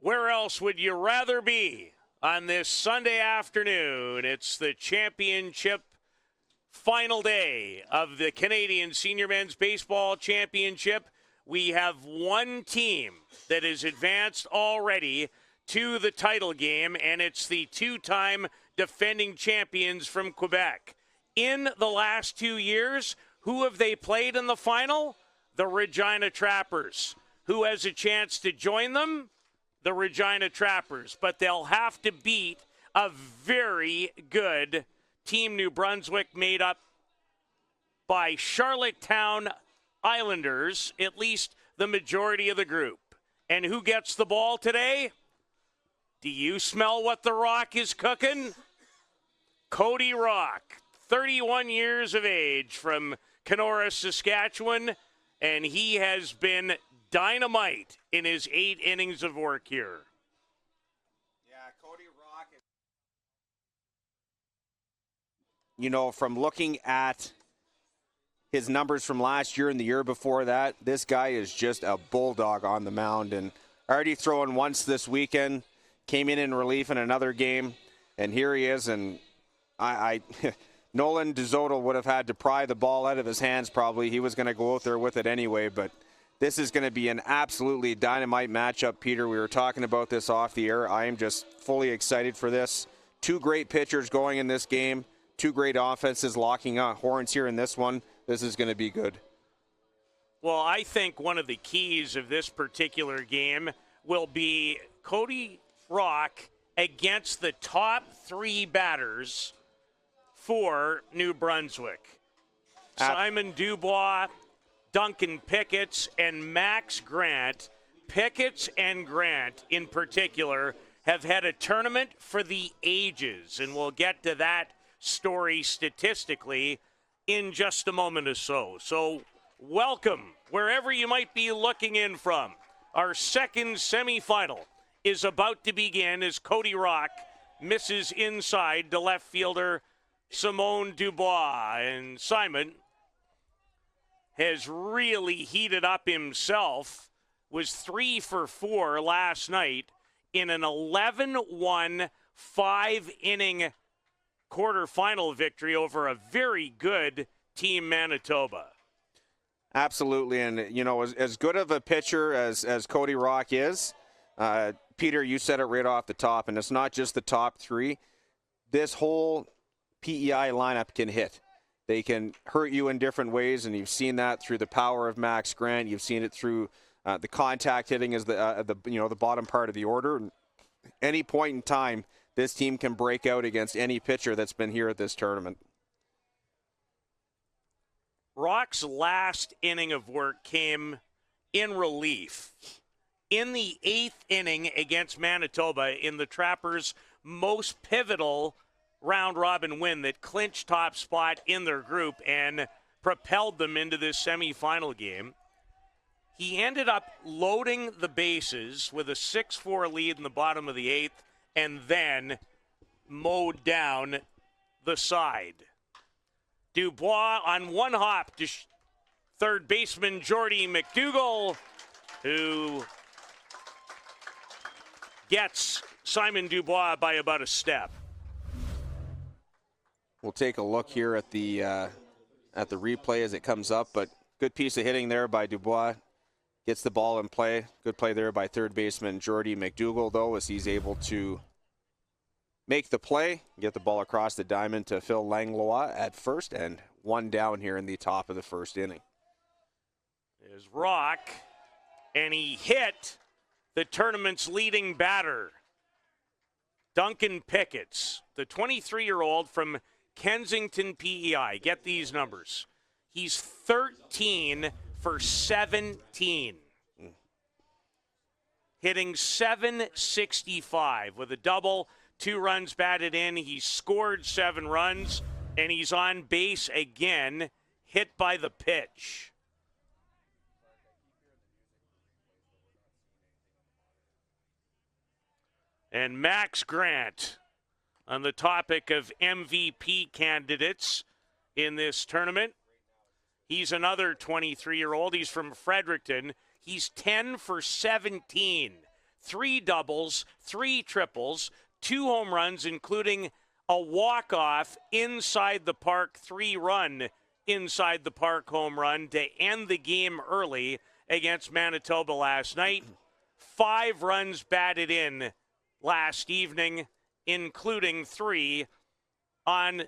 Where else would you rather be on this Sunday afternoon? It's the championship final day of the Canadian Senior Men's Baseball Championship. We have one team that is advanced already to the title game, and it's the two-time defending champions from Quebec. In the last 2 years, who have they played in the final? The Regina Trappers. Who has a chance to join them? The Regina Trappers. But they'll have to beat a very good Team New Brunswick made up by Charlottetown Islanders, at least the majority of the group. And who gets the ball today? Do you smell what the Rock is cooking? Cody Rock, 31 years of age from Kenora, Saskatchewan, and he has been dynamite in his 8 innings of work here. Yeah, Cody Rock. You know, from looking at his numbers from last year and the year before that, this guy is just a bulldog on the mound, and already throwing once this weekend, came in relief in another game, and here he is, and I Nolan DeZoto would have had to pry the ball out of his hands probably. He was going to go out there with it anyway, but this is going to be an absolutely dynamite matchup, Peter. We were talking about this off the air. I am just fully excited for this. 2 great pitchers going in this game, 2 great offenses locking up horns here in this one. This is going to be good. Well, I think one of the keys of this particular game will be Cody Rock against the top 3 batters for New Brunswick. Simon Dubois, Duncan Pickett, and Max Grant. Pickett and Grant, in particular, have had a tournament for the ages, and we'll get to that story statistically in just a moment or so. So welcome, wherever you might be looking in from. Our second semifinal is about to begin as Cody Rock misses inside to left fielder Simon Dubois. And Simon has really heated up himself, was 3 for 4 last night in an 11-1 5-inning quarterfinal victory over a very good Team Manitoba. Absolutely, and you know, as good of a pitcher as Cody Rock is, Peter, you said it right off the top, and it's not just the top 3. This whole PEI lineup can hit. They can hurt you in different ways, and you've seen that through the power of Max Grant. You've seen it through the contact hitting as the bottom part of the order. And any point in time, this team can break out against any pitcher that's been here at this tournament. Rock's last inning of work came in relief. In the 8th inning against Manitoba in the Trappers' most pivotal round-robin win that clinched top spot in their group and propelled them into this semifinal game. He ended up loading the bases with a 6-4 lead in the bottom of the 8th and then mowed down the side. Dubois on one hop to third baseman Jordy McDougall, who gets Simon Dubois by about a step. We'll take a look here at the replay as it comes up, but good piece of hitting there by Dubois. Gets the ball in play. Good play there by third baseman Jordy McDougall, though, as he's able to make the play, get the ball across the diamond to Phil Langlois at first, and 1 down here in the top of the 1st inning. There's Rock, and he hit the tournament's leading batter, Duncan Pickett, the 23-year-old from Kensington, PEI. Get these numbers. He's 13 for 17. Hitting .765 with a double, 2 runs batted in. He scored 7 runs, and he's on base again, hit by the pitch. And Max Grant, on the topic of MVP candidates in this tournament, he's another 23-year-old. He's from Fredericton. He's 10 for 17, 3 doubles, 3 triples, 2 home runs, including a walk-off inside the park, 3-run inside the park home run to end the game early against Manitoba last night. 5 runs batted in last evening, including 3 on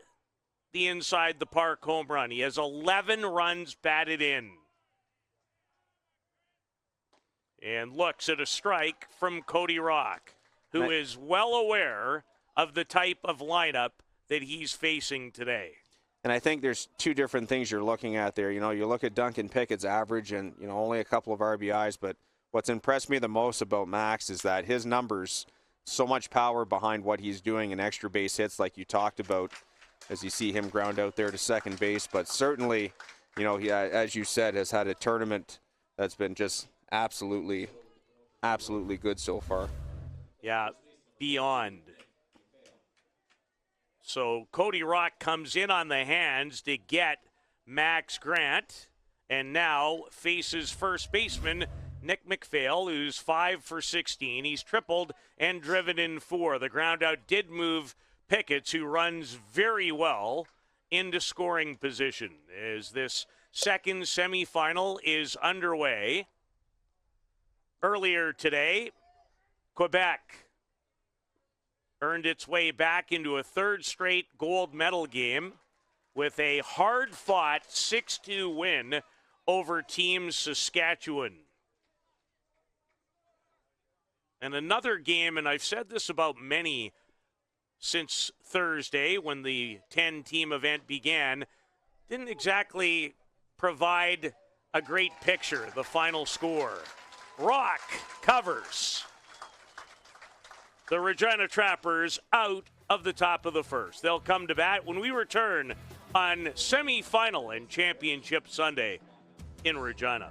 the inside the park home run. He has 11 runs batted in. And looks at a strike from Cody Rock, who is well aware of the type of lineup that he's facing today. And I think there's 2 different things you're looking at there. You look at Duncan Pickett's average and, only a couple of RBIs, but what's impressed me the most about Max is that his numbers, so much power behind what he's doing in extra base hits like you talked about as you see him ground out there to second base. But certainly, he, as you said, has had a tournament that's been just absolutely good so far. Yeah, beyond. So Cody Rock comes in on the hands to get Max Grant and now faces first baseman Nick McPhail, who's 5 for 16. He's tripled and driven in 4. The ground out did move Pickett, who runs very well, into scoring position as this second semifinal is underway. Earlier today, Quebec earned its way back into a third straight gold medal game with a hard-fought 6-2 win over Team Saskatchewan. And another game, and I've said this about many since Thursday when the 10-team event began, didn't exactly provide a great picture, the final score. Rock covers the Regina Trappers out of the top of the first. They'll come to bat when we return on semifinal and championship Sunday in Regina.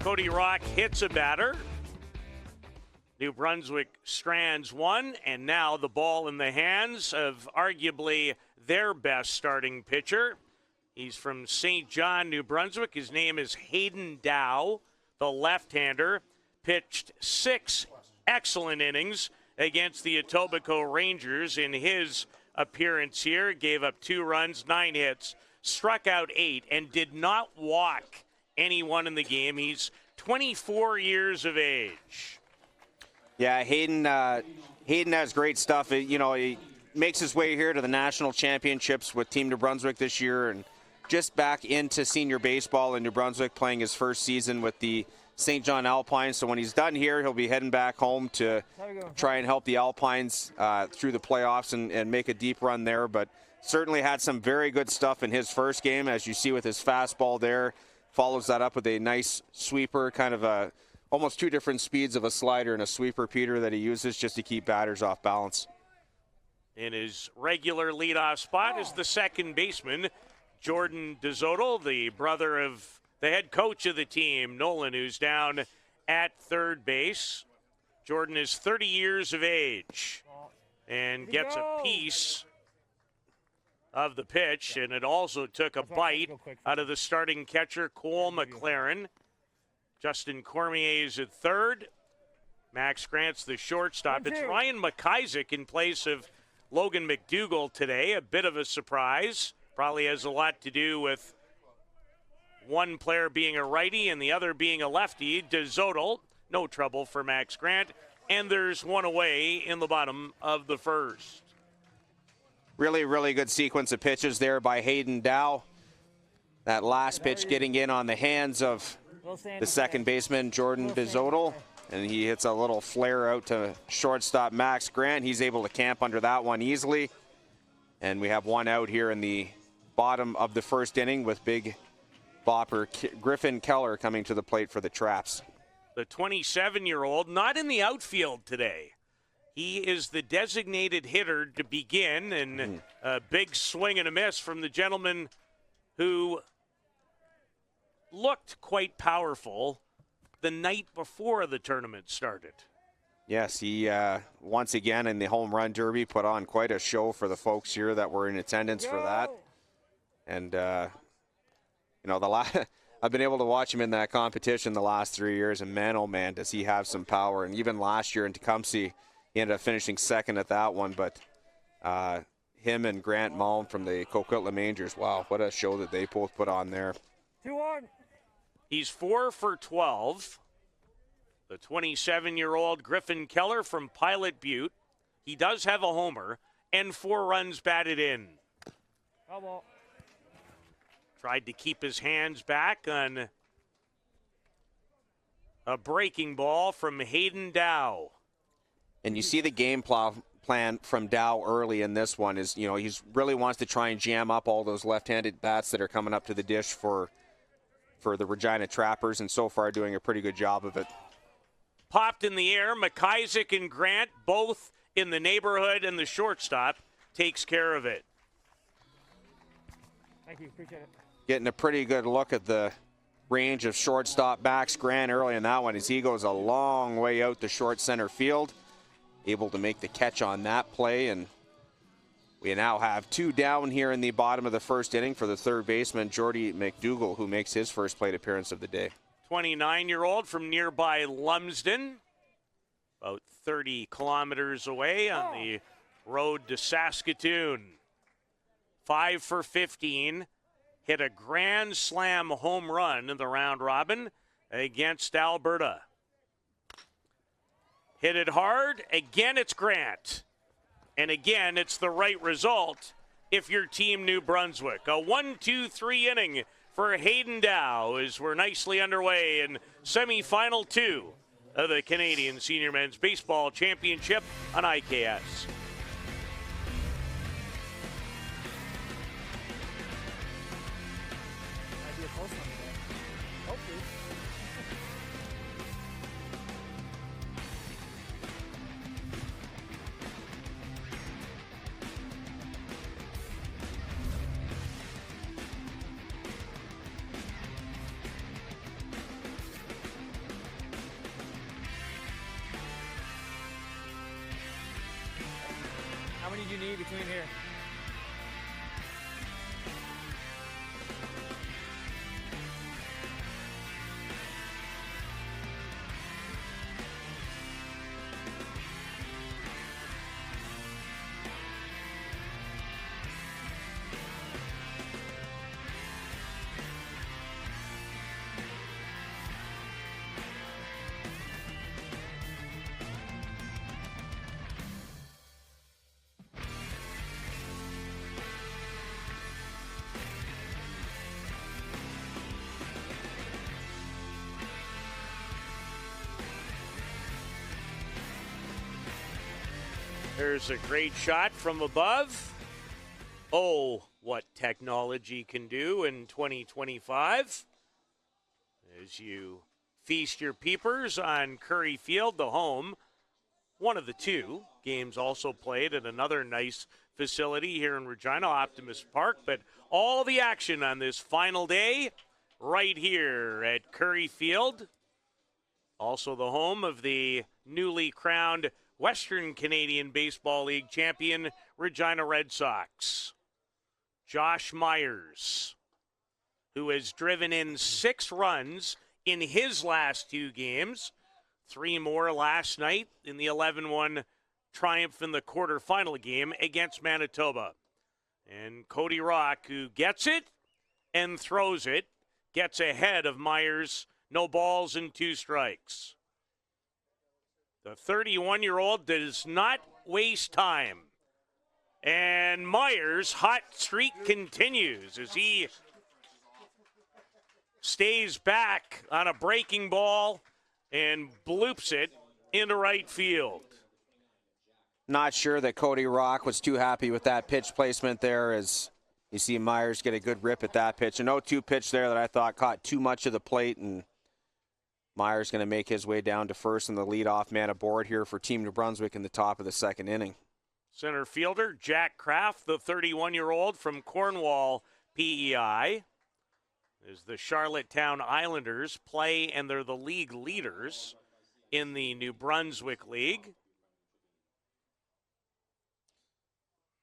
Cody Rock hits a batter. New Brunswick strands one, and now the ball in the hands of arguably their best starting pitcher. He's from St. John, New Brunswick. His name is Hayden Dow, the left-hander. Pitched 6 excellent innings against the Etobicoke Rangers in his appearance here. Gave up 2 runs, 9 hits, struck out 8, and did not walk anyone in the game. He's 24 years of age. Yeah, Hayden has great stuff. He makes his way here to the national championships with Team New Brunswick this year and just back into senior baseball in New Brunswick, playing his first season with the St. John Alpines. So when he's done here, he'll be heading back home to try and help the Alpines through the playoffs and make a deep run there. But certainly had some very good stuff in his first game, as you see with his fastball there. Follows that up with a nice sweeper, kind of almost 2 different speeds of a slider and a sweeper, Peter, that he uses just to keep batters off balance. In his regular leadoff spot is the second baseman, Jordan DeZoto, the brother of the head coach of the team, Nolan, who's down at third base. Jordan is 30 years of age and gets a piece of the pitch, and it also took a bite out of the starting catcher, Cole McLaren. Justin Cormier is at third. Max Grant's the shortstop. It's Ryan McIsaac in place of Logan McDougall today. A bit of a surprise. Probably has a lot to do with one player being a righty and the other being a lefty. DeZodel, no trouble for Max Grant. And there's one away in the bottom of the first. Really, really good sequence of pitches there by Hayden Dow. That last pitch getting in on the hands of the second baseman, Jordan DeZodel. And he hits a little flare out to shortstop Max Grant. He's able to camp under that one easily. And we have one out here in the bottom of the first inning with big bopper Griffin Keller coming to the plate for the Traps. The 27-year-old not in the outfield today. He is the designated hitter to begin, and a big swing and a miss from the gentleman who looked quite powerful the night before the tournament started. Yes, he once again in the home run derby put on quite a show for the folks here that were in attendance for that. And you know, I've been able to watch him in that competition the last 3 years, and man, oh man, does he have some power. And even last year in Tecumseh, he ended up finishing second at that one. But him and Grant Malm from the Coquitlam Rangers, wow, what a show that they both put on there. 2-1. He's 4 for 12. The 27-year-old Griffin Keller from Pilot Butte. He does have a homer and 4 runs batted in. Ball. Tried to keep his hands back on a breaking ball from Hayden Dow. And you see the game plan from Dow early in this one is, you know, he really wants to try and jam up all those left-handed bats that are coming up to the dish for the Regina Trappers, and so far doing a pretty good job of it. Popped in the air. McIsaac and Grant both in the neighborhood, and the shortstop takes care of it. Thank you. Appreciate it. Getting a pretty good look at the range of shortstop Max Grant early in that one as he goes a long way out to short center field. Able to make the catch on that play, and we now have 2 down here in the bottom of the first inning for the third baseman, Jordy McDougall, who makes his first plate appearance of the day. 29-year-old from nearby Lumsden, about 30 kilometers away on the road to Saskatoon. 5 for 15. Hit a grand slam home run in the round robin against Alberta. Hit it hard. Again, it's Grant. And again, it's the right result if you're Team New Brunswick. A 1-2-3 inning for Hayden Dow as we're nicely underway in semifinal 2 of the Canadian Senior Men's Baseball Championship on IKS. How many do you need between here? There's a great shot from above. Oh, what technology can do in 2025. As you feast your peepers on Curry Field, the home. One of the 2 games also played at another nice facility here in Regina, Optimist Park. But all the action on this final day right here at Curry Field. Also the home of the newly crowned Western Canadian Baseball League champion Regina Red Sox. Josh Myers, who has driven in 6 runs in his last 2 games, 3 more last night in the 11-1 triumph in the quarterfinal game against Manitoba. And Cody Rock, who gets it and throws it, gets ahead of Myers. No balls and 2 strikes. The 31-year-old does not waste time. And Myers' hot streak continues as he stays back on a breaking ball and bloops it into right field. Not sure that Cody Rock was too happy with that pitch placement there, as you see Myers get a good rip at that pitch. An 0-2 pitch there that I thought caught too much of the plate, and Myers going to make his way down to first, and the leadoff man aboard here for Team New Brunswick in the top of the second inning. Center fielder Jack Kraft, the 31-year-old from Cornwall, PEI, as the Charlottetown Islanders play, and they're the league leaders in the New Brunswick League.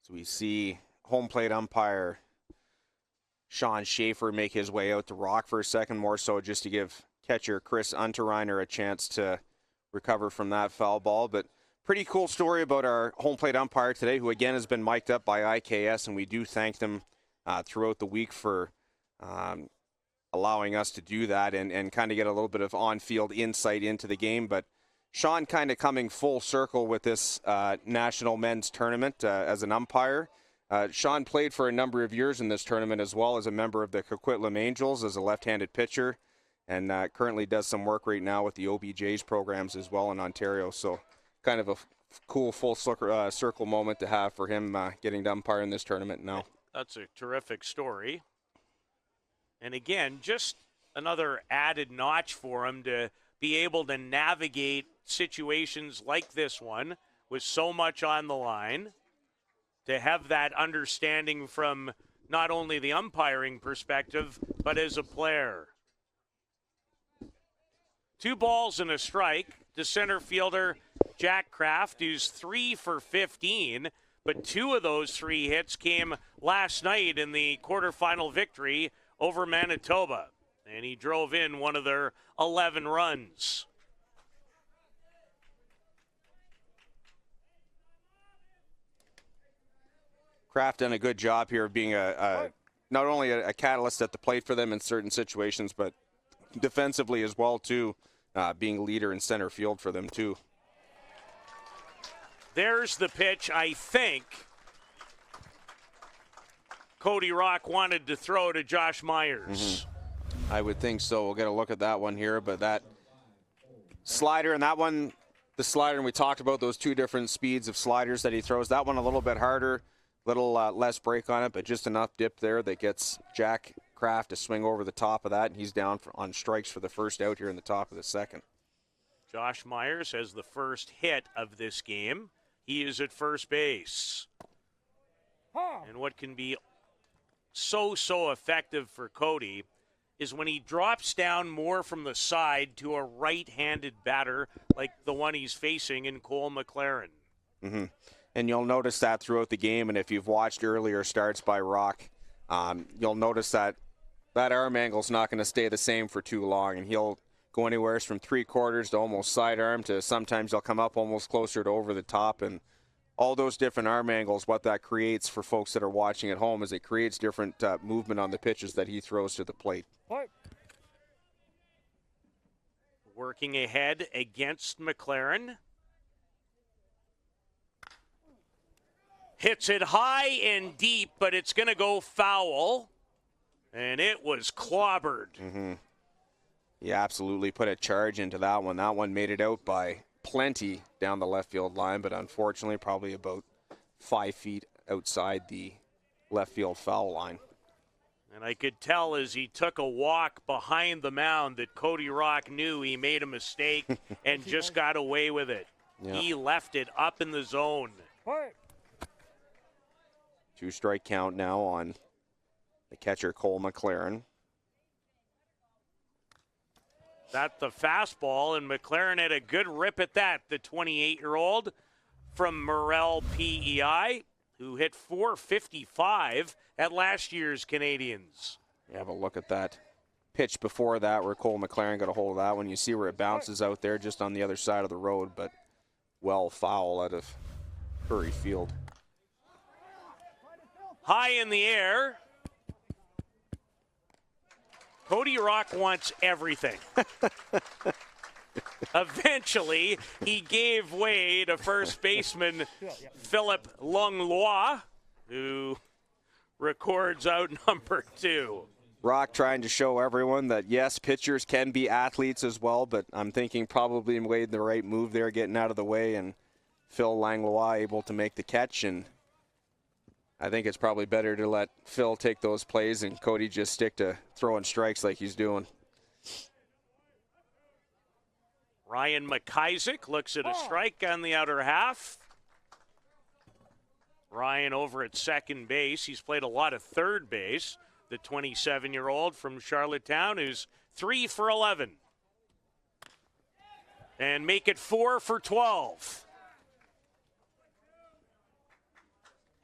So we see home plate umpire Sean Schaefer make his way out to Rock for a second, more so just to give catcher Chris Unterreiner a chance to recover from that foul ball. But pretty cool story about our home plate umpire today, who again has been mic'd up by IKS, and we do thank them throughout the week for allowing us to do that and kind of get a little bit of on-field insight into the game. But Sean kind of coming full circle with this national men's tournament as an umpire. Sean played for a number of years in this tournament, as well as a member of the Coquitlam Angels as a left-handed pitcher, and currently does some work right now with the OBJ's programs as well in Ontario. So kind of a cool full circle moment to have for him getting to umpire in this tournament now. That's a terrific story. And again, just another added notch for him to be able to navigate situations like this one with so much on the line, to have that understanding from not only the umpiring perspective, but as a player. 2 balls and a strike to center fielder Jack Kraft, who's 3 for 15, but 2 of those 3 hits came last night in the quarterfinal victory over Manitoba, and he drove in one of their 11 runs. Kraft done a good job here of being not only a catalyst at the plate for them in certain situations, but defensively as well too, being a leader in center field for them too. There's the pitch I think Cody Rock wanted to throw to Josh Myers. I would think so. We'll get a look at that one here, but that slider and that one, the slider, and we talked about those 2 different speeds of sliders that he throws. That one a little bit harder, little less break on it, but just enough dip there that gets Jack Kraft to swing over the top of that, and he's down on strikes for the first out here in the top of the second. Josh Myers has the first hit of this game. He is at first base. And what can be so effective for Cody is when he drops down more from the side to a right-handed batter like the one he's facing in Cole McLaren. And you'll notice that throughout the game, and if you've watched earlier starts by Rock, you'll notice that arm angle's not going to stay the same for too long, and he'll go anywhere from 3/4 to almost sidearm to sometimes he'll come up almost closer to over the top. And all those different arm angles, what that creates for folks that are watching at home is it creates different movement on the pitches that he throws to the plate. Working ahead against McLaren. Hits it high and deep, but it's going to go foul. And it was clobbered. He absolutely put a charge into that one. That one made it out by plenty down the left field line, but unfortunately probably about 5 feet outside the left field foul line. And I could tell as he took a walk behind the mound that Cody Rock knew he made a mistake and just got away with it. Yeah. He left it up in the zone. 2-strike count now on the catcher Cole McLaren. That's the fastball, and McLaren had a good rip at that. The 28-year-old from Morel PEI, who hit .455 at last year's Canadians. Have a look at that pitch before that where Cole McLaren got a hold of that one. You see where it bounces out there just on the other side of the road, but well foul out of Curry Field. High in the air. Cody Rock wants everything. Eventually, he gave way to first baseman Philip Langlois, who records out number 2. Rock trying to show everyone that, yes, pitchers can be athletes as well, but I'm thinking probably made the right move there, getting out of the way, and Phil Langlois able to make the catch. And I think it's probably better to let Phil take those plays and Cody just stick to throwing strikes like he's doing. Ryan McIsaac looks at a strike on the outer half. Ryan over at second base. He's played a lot of third base. The 27-year-old from Charlottetown who's 3 for 11. And make it 4 for 12.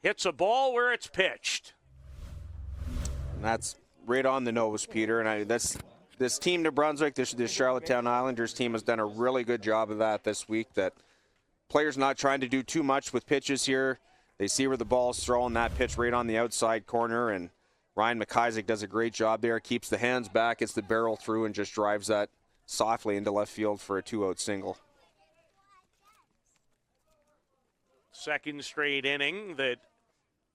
Hits a ball where it's pitched. And that's right on the nose, Peter. And this team, New Brunswick, this Charlottetown Islanders team has done a really good job of that this week. That players not trying to do too much with pitches here. They see where the ball's throwing, that pitch right on the outside corner, and Ryan McIsaac does a great job there. Keeps the hands back, gets the barrel through, and just drives that softly into left field for a 2-out single. Second straight inning that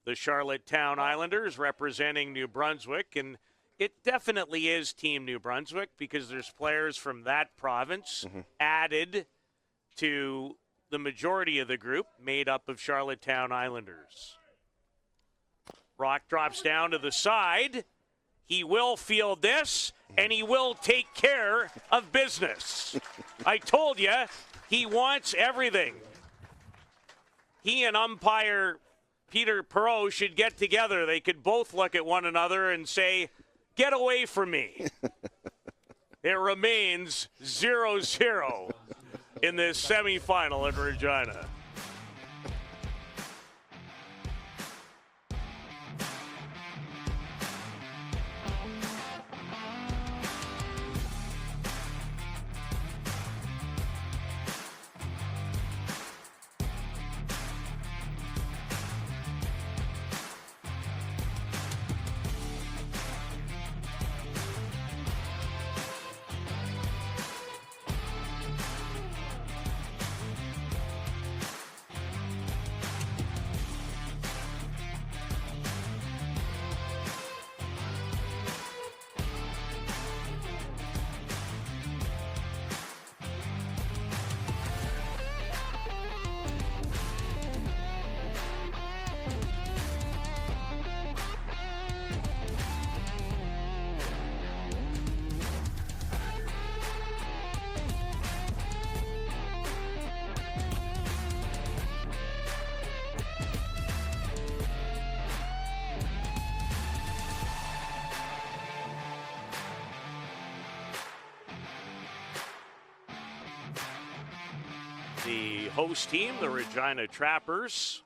the Charlottetown Islanders representing New Brunswick, and it definitely is Team New Brunswick because there's players from that province added to the majority of the group made up of Charlottetown Islanders. Rock drops down to the side. He will field this, and he will take care of business. I told you, he wants everything. He and umpire Peter Perreault should get together. They could both look at one another and say, "Get away from me." It remains 0-0 in this semifinal in Regina. The host team, the Regina Trappers,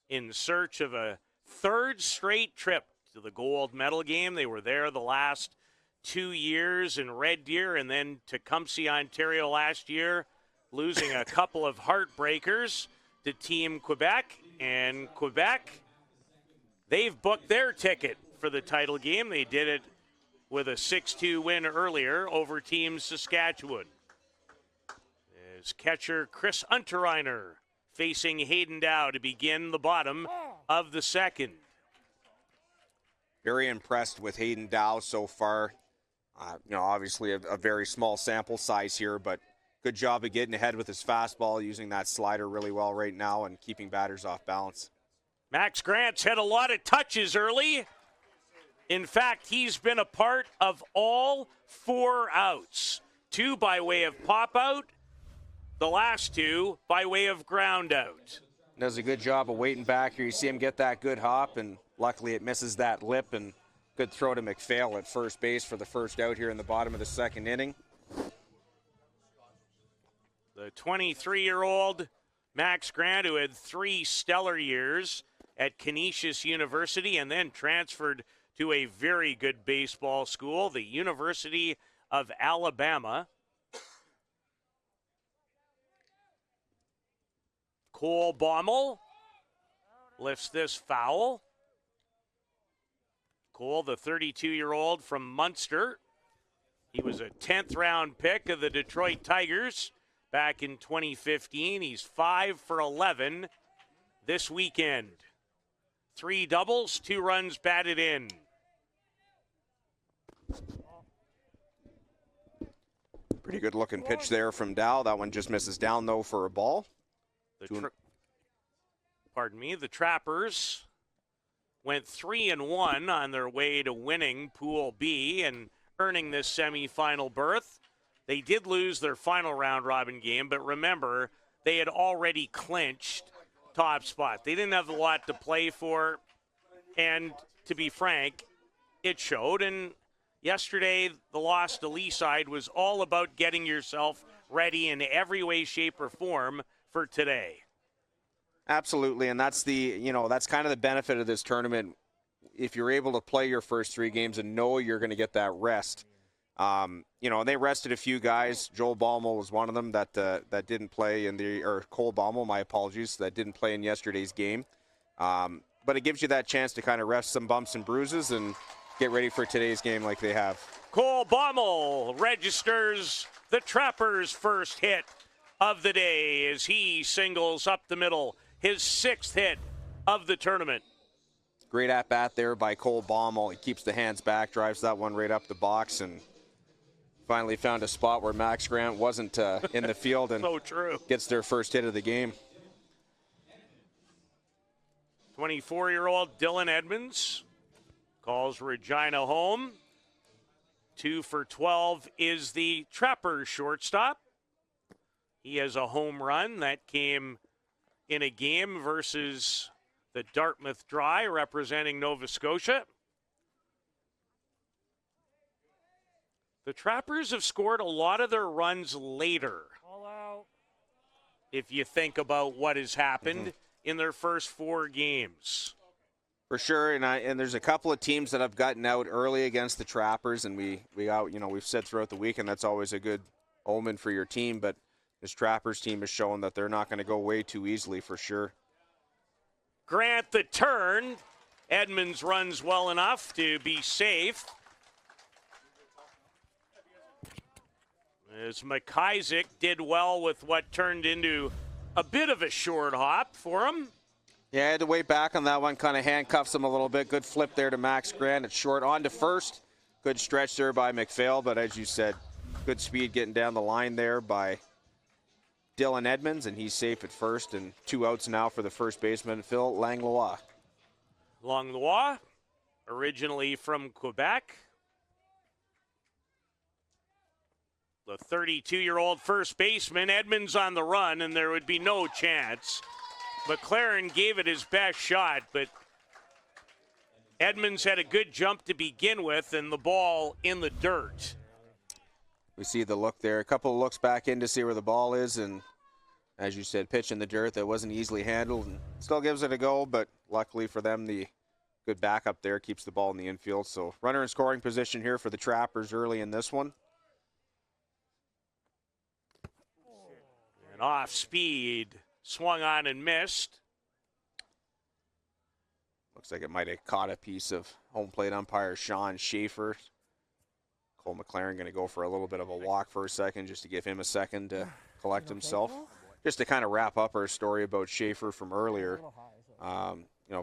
in search of a third straight trip to the gold medal game. They were there the last 2 years in Red Deer and then Tecumseh, Ontario last year, losing a couple of heartbreakers to Team Quebec. And Quebec, they've booked their ticket for the title game. They did it with a 6-2 win earlier over Team Saskatchewan. As catcher Chris Unterreiner facing Hayden Dow to begin the bottom of the second. Very impressed with Hayden Dow so far. Obviously a very small sample size here, but good job of getting ahead with his fastball, using that slider really well right now and keeping batters off balance. Max Grant's had a lot of touches early. In fact, he's been a part of all 4 outs. 2 by way of pop out, the last 2 by way of ground out. Does a good job of waiting back here. You see him get that good hop, and luckily it misses that lip, and good throw to McPhail at first base for the first out here in the bottom of the second inning. The 23-year-old Max Grant, who had 3 stellar years at Canisius University and then transferred to a very good baseball school, the University of Alabama. Cole Baumel lifts this foul. Cole, the 32-year-old from Munster. He was a 10th round pick of the Detroit Tigers back in 2015. He's 5 for 11 this weekend. 3 doubles, 2 runs batted in. Pretty good looking pitch there from Dow. That one just misses down, though, for a ball. The Trappers went 3-1 on their way to winning Pool B and earning this semifinal berth. They did lose their final round robin game, but remember, they had already clinched top spot. They didn't have a lot to play for, and to be frank, it showed. And yesterday, the loss to Leaside was all about getting yourself ready in every way, shape, or form for today. Absolutely, and that's that's kind of the benefit of this tournament. If you're able to play your first 3 games and know you're going to get that rest, they rested a few guys. Joel Baumel was one of them that didn't play or Cole Baumel, my apologies, that didn't play in yesterday's game. But it gives you that chance to kind of rest some bumps and bruises and get ready for today's game like they have. Cole Baumel registers the Trappers' first hit of the day as he singles up the middle, his 6th hit of the tournament. Great at-bat there by Cole Baumel. He keeps the hands back, drives that one right up the box, and finally found a spot where Max Grant wasn't in the field and so true. Gets their first hit of the game. 24-year-old Dylan Edmonds calls Regina home. 2 for 12 is the Trappers shortstop. He has a home run that came in a game versus the Dartmouth Dry, representing Nova Scotia. The Trappers have scored a lot of their runs later. All out. If you think about what has happened in their first 4 games. For sure, and there's a couple of teams that have gotten out early against the Trappers, and we've said throughout the weekend that's always a good omen for your team, but this Trappers team has shown that they're not going to go way too easily for sure. Grant the turn. Edmonds runs well enough to be safe. As McIsaac did well with what turned into a bit of a short hop for him. Yeah, I had to wait back on that one, kind of handcuffs him a little bit. Good flip there to Max Grant. It's short on to first. Good stretch there by McPhail, but as you said, good speed getting down the line there by Dylan Edmonds, and he's safe at first, and 2 outs now for the first baseman, Phil Langlois. Langlois, originally from Quebec. The 32-year-old first baseman, Edmonds on the run, and there would be no chance. McLaren gave it his best shot, but Edmonds had a good jump to begin with, and the ball in the dirt. We see the look there. A couple of looks back in to see where the ball is, and as you said, pitch in the dirt that wasn't easily handled, and still gives it a go, but luckily for them, the good backup there keeps the ball in the infield. So runner in scoring position here for the Trappers early in this one. And off speed, swung on and missed. Looks like it might have caught a piece of home plate umpire Sean Schaefer. Cole McLaren going to go for a little bit of a walk for a second just to give him a second to collect himself. Just to kind of wrap up our story about Schaefer from earlier.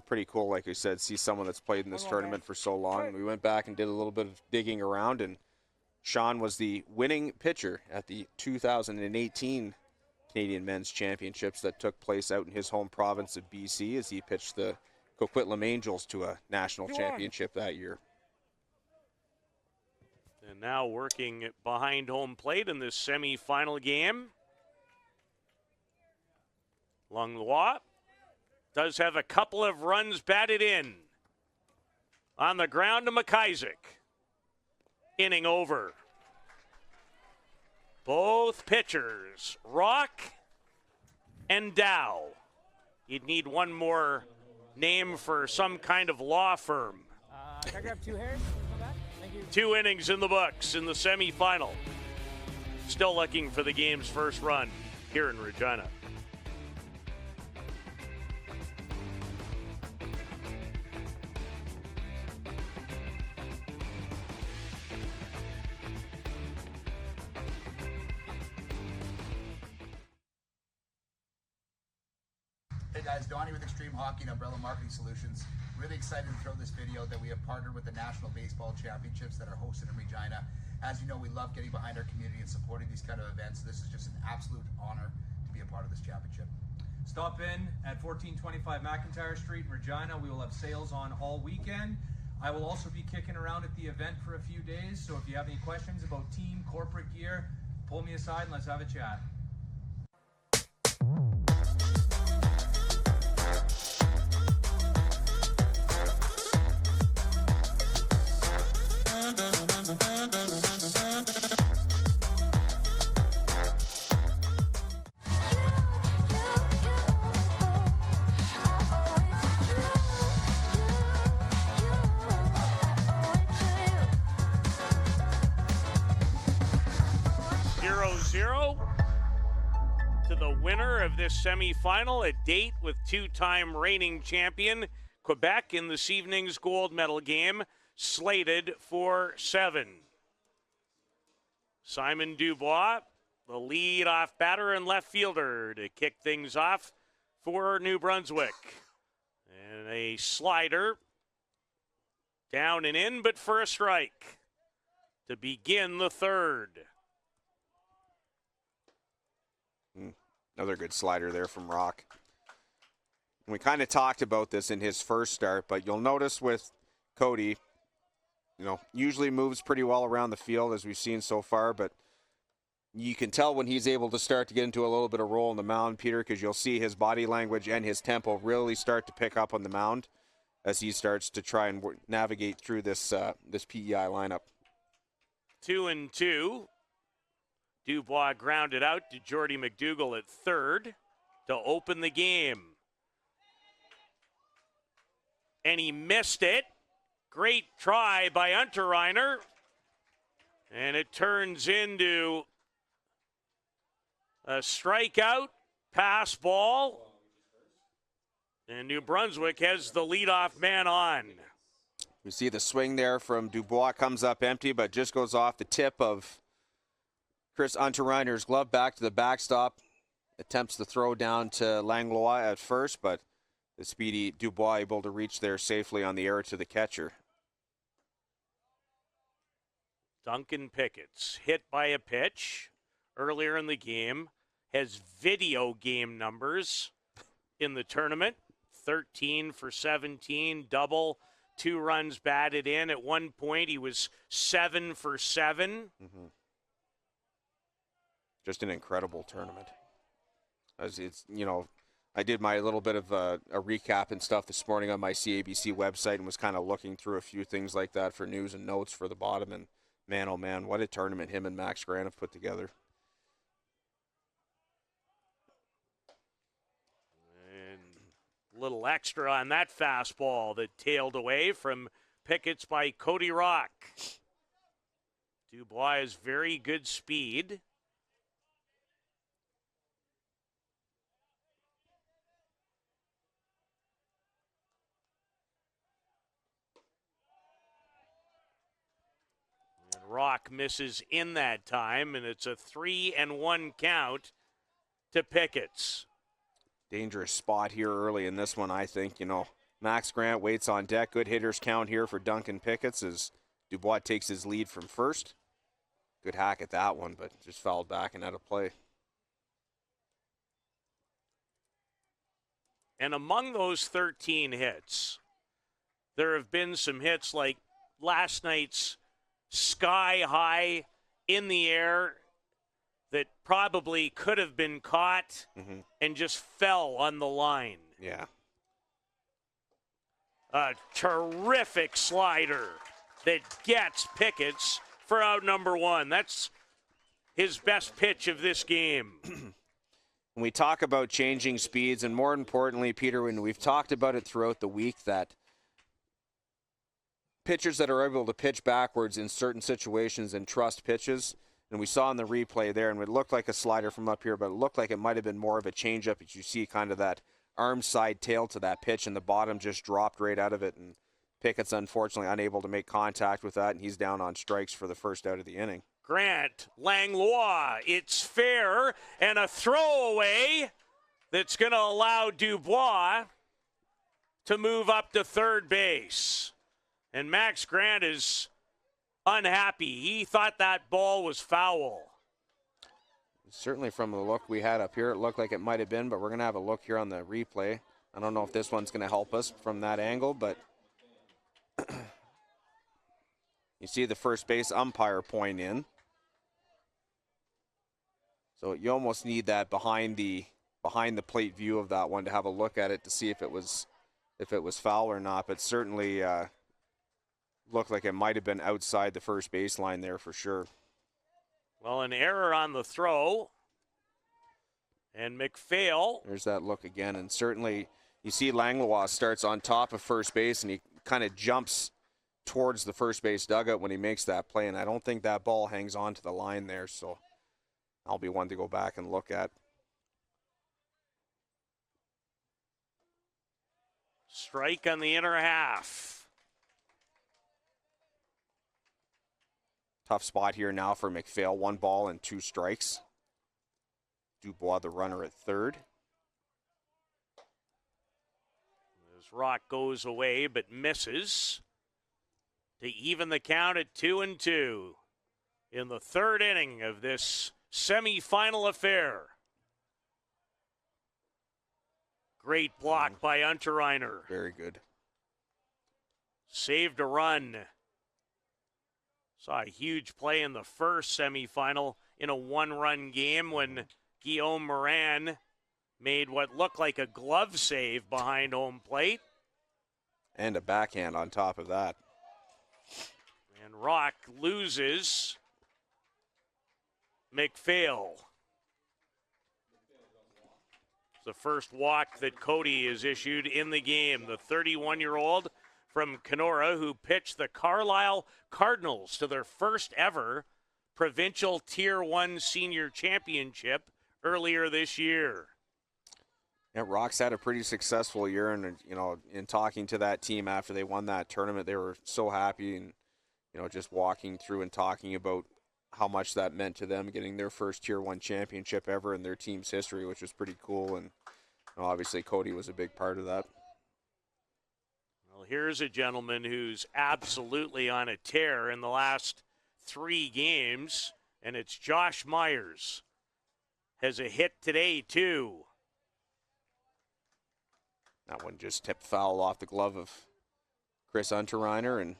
Pretty cool, like I said, see someone that's played in this tournament for so long. We went back and did a little bit of digging around, and Sean was the winning pitcher at the 2018 Canadian Men's Championships that took place out in his home province of BC as he pitched the Coquitlam Angels to a national championship that year. And now working behind home plate in this semifinal game. Langlois does have a couple of runs batted in. On the ground to McIsaac. Inning over. Both pitchers, Rock and Dow. You'd need one more name for some kind of law firm. Can I grab 2 hairs? Come back. Thank you. 2 innings in the books in the semifinal. Still looking for the game's first run here in Regina. Hey guys, Donnie with Extreme Hockey and Umbrella Marketing Solutions. Really excited to throw this video that we have partnered with the National Baseball Championships that are hosted in Regina. As you know, we love getting behind our community and supporting these kind of events. This is just an absolute honor to be a part of this championship. Stop in at 1425 McIntyre Street in Regina. We will have sales on all weekend. I will also be kicking around at the event for a few days, so if you have any questions about team, corporate gear, pull me aside and let's have a chat. To the winner of this semifinal, a date with 2-time reigning champion Quebec in this evening's gold medal game, slated for 7. Simon Dubois, the lead-off batter and left fielder, to kick things off for New Brunswick. And a slider down and in, but for a strike to begin the third. Another good slider there from Rock. We kind of talked about this in his first start, but you'll notice with Cody, usually moves pretty well around the field as we've seen so far, but you can tell when he's able to start to get into a little bit of roll on the mound, Peter, because you'll see his body language and his tempo really start to pick up on the mound as he starts to try and navigate through this PEI lineup. 2-2. Dubois grounded out to Jordy McDougall at third to open the game. And he missed it. Great try by Unterreiner. And it turns into a strikeout, pass ball. And New Brunswick has the leadoff man on. You see the swing there from Dubois, comes up empty, but just goes off the tip of Chris Unterreiner's glove back to the backstop. Attempts to throw down to Langlois at first, but the speedy Dubois able to reach there safely on the error to the catcher. Duncan Pickett's hit by a pitch earlier in the game, has video game numbers in the tournament. 13 for 17, double, 2 runs batted in. At one point, he was 7 for 7. Mm-hmm. Just an incredible tournament. As it's, I did my little bit of a recap and stuff this morning on my CABC website and was kind of looking through a few things like that for news and notes for the bottom. And man, oh man, what a tournament him and Max Grant have put together. And a little extra on that fastball that tailed away from Pickett's by Cody Rock. Dubois has very good speed. Rock misses in that time, and it's a 3-1 count to Pickett's. Dangerous spot here early in this one, I think. Max Grant waits on deck. Good hitters count here for Duncan Pickett's as Dubois takes his lead from first. Good hack at that one, but just fouled back and out of play. And among those 13 hits, there have been some hits like last night's sky high in the air that probably could have been caught and just fell on the line. Yeah. A terrific slider that gets Pickett's for out number 1. That's his best pitch of this game. When we talk about changing speeds, and more importantly, Peter, when we've talked about it throughout the week, that pitchers that are able to pitch backwards in certain situations and trust pitches. And we saw in the replay there, and it looked like a slider from up here, but it looked like it might have been more of a changeup as you see kind of that arm side tail to that pitch, and the bottom just dropped right out of it. And Pickett's unfortunately unable to make contact with that, and he's down on strikes for the first out of the inning. Grant, Langlois, it's fair, and a throwaway that's going to allow Dubois to move up to third base. And Max Grant is unhappy. He thought that ball was foul. Certainly from the look we had up here, it looked like it might have been, but we're going to have a look here on the replay. I don't know if this one's going to help us from that angle, but you see the first base umpire point in. So you almost need that behind the plate view of that one to have a look at it to see if it was foul or not, but certainly looked like it might have been outside the first baseline there for sure. Well, an error on the throw. And McPhail. There's that look again, and certainly you see Langlois starts on top of first base, and he kind of jumps towards the first base dugout when he makes that play, and I don't think that ball hangs on to the line there, so I'll be one to go back and look at. Strike on the inner half. Tough spot here now for McPhail. 1 ball and 2 strikes. Dubois, the runner, at third. As Rock goes away but misses to even the count at 2-2 in the third inning of this semifinal affair. Great block by Unterreiner. Very good. Saved a run. Saw a huge play in the first semifinal in a 1-run game when Guillaume Morin made what looked like a glove save behind home plate. And a backhand on top of that. And Rock loses McPhail. The first walk that Cody has issued in the game. The 31-year-old from Kenora who pitched the Carlisle Cardinals to their first ever provincial Tier 1 senior championship earlier this year. Yeah, Rock's had a pretty successful year, and in talking to that team after they won that tournament, they were so happy, and just walking through and talking about how much that meant to them, getting their first Tier 1 championship ever in their team's history, which was pretty cool. And obviously Cody was a big part of that. Well, here's a gentleman who's absolutely on a tear in the last 3 games, and it's Josh Myers. Has a hit today, too. That one just tipped foul off the glove of Chris Unterreiner, and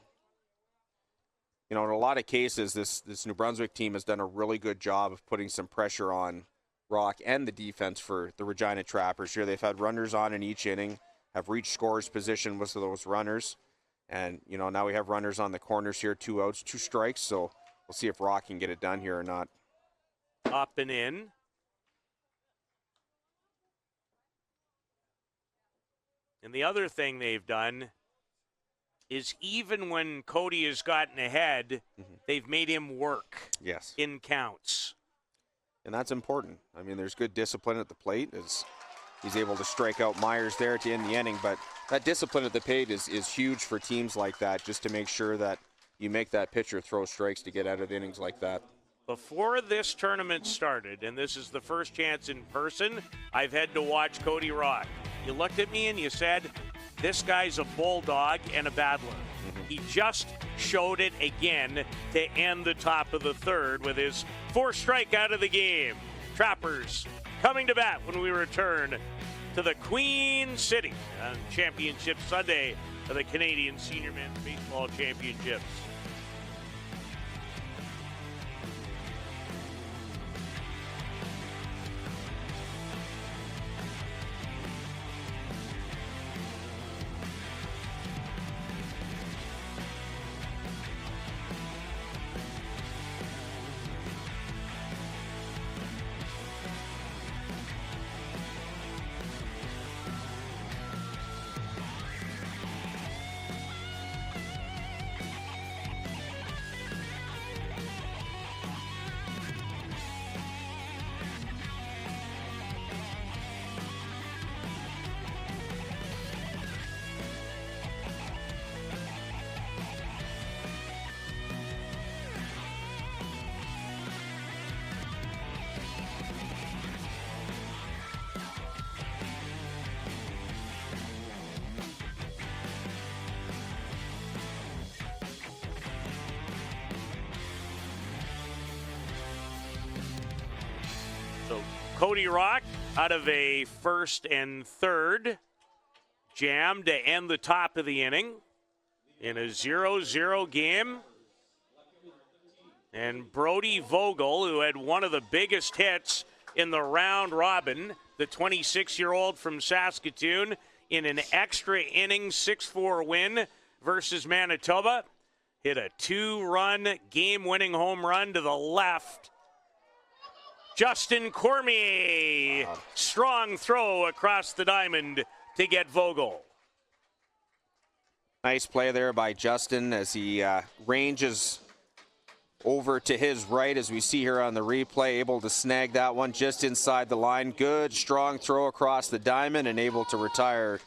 in a lot of cases, this New Brunswick team has done a really good job of putting some pressure on Rock and the defense for the Regina Trappers here. They've had runners on in each inning, have reached scorer's position with those runners. And, now we have runners on the corners here, 2 outs, 2 strikes. So we'll see if Rock can get it done here or not. Up and in. And the other thing they've done is even when Cody has gotten ahead, they've made him work. Yes. In counts. And that's important. I mean, there's good discipline at the plate as he's able to strike out Myers there to end the inning. But that discipline at the plate is huge for teams like that, just to make sure that you make that pitcher throw strikes to get out of innings like that. Before this tournament started, and this is the first chance in person I've had to watch Cody Rock, you looked at me and you said, this guy's a bulldog and a battler. He just showed it again to end the top of the third with his 4th strikeout of the game. Trappers coming to bat when we return to the Queen City on Championship Sunday of the Canadian Senior Men's Baseball Championships. Cody Rock out of a first and third jam to end the top of the inning in a 0-0 game. And Brody Vogel, who had one of the biggest hits in the round robin, the 26-year-old from Saskatoon, in an extra inning 6-4 win versus Manitoba, hit a 2-run game-winning home run to the left. Justin Cormier, strong throw across the diamond to get Vogel. Nice play there by Justin as he ranges over to his right, as we see here on the replay, able to snag that one just inside the line. Good, strong throw across the diamond and able to retire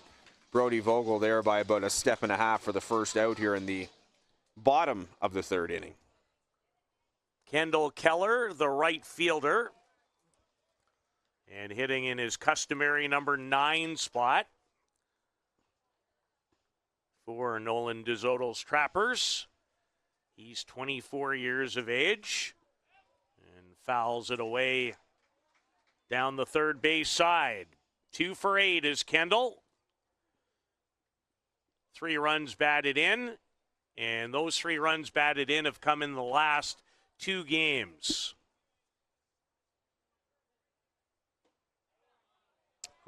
Brody Vogel there by about a step and a half for the first out here in the bottom of the third inning. Kendall Keller, the right fielder, and hitting in his customary number 9 spot for Nolan DeZoto's Trappers. He's 24 years of age and fouls it away down the third base side. 2 for 8 is Kendall. 3 runs batted in, and those 3 runs batted in have come in the last 2 games.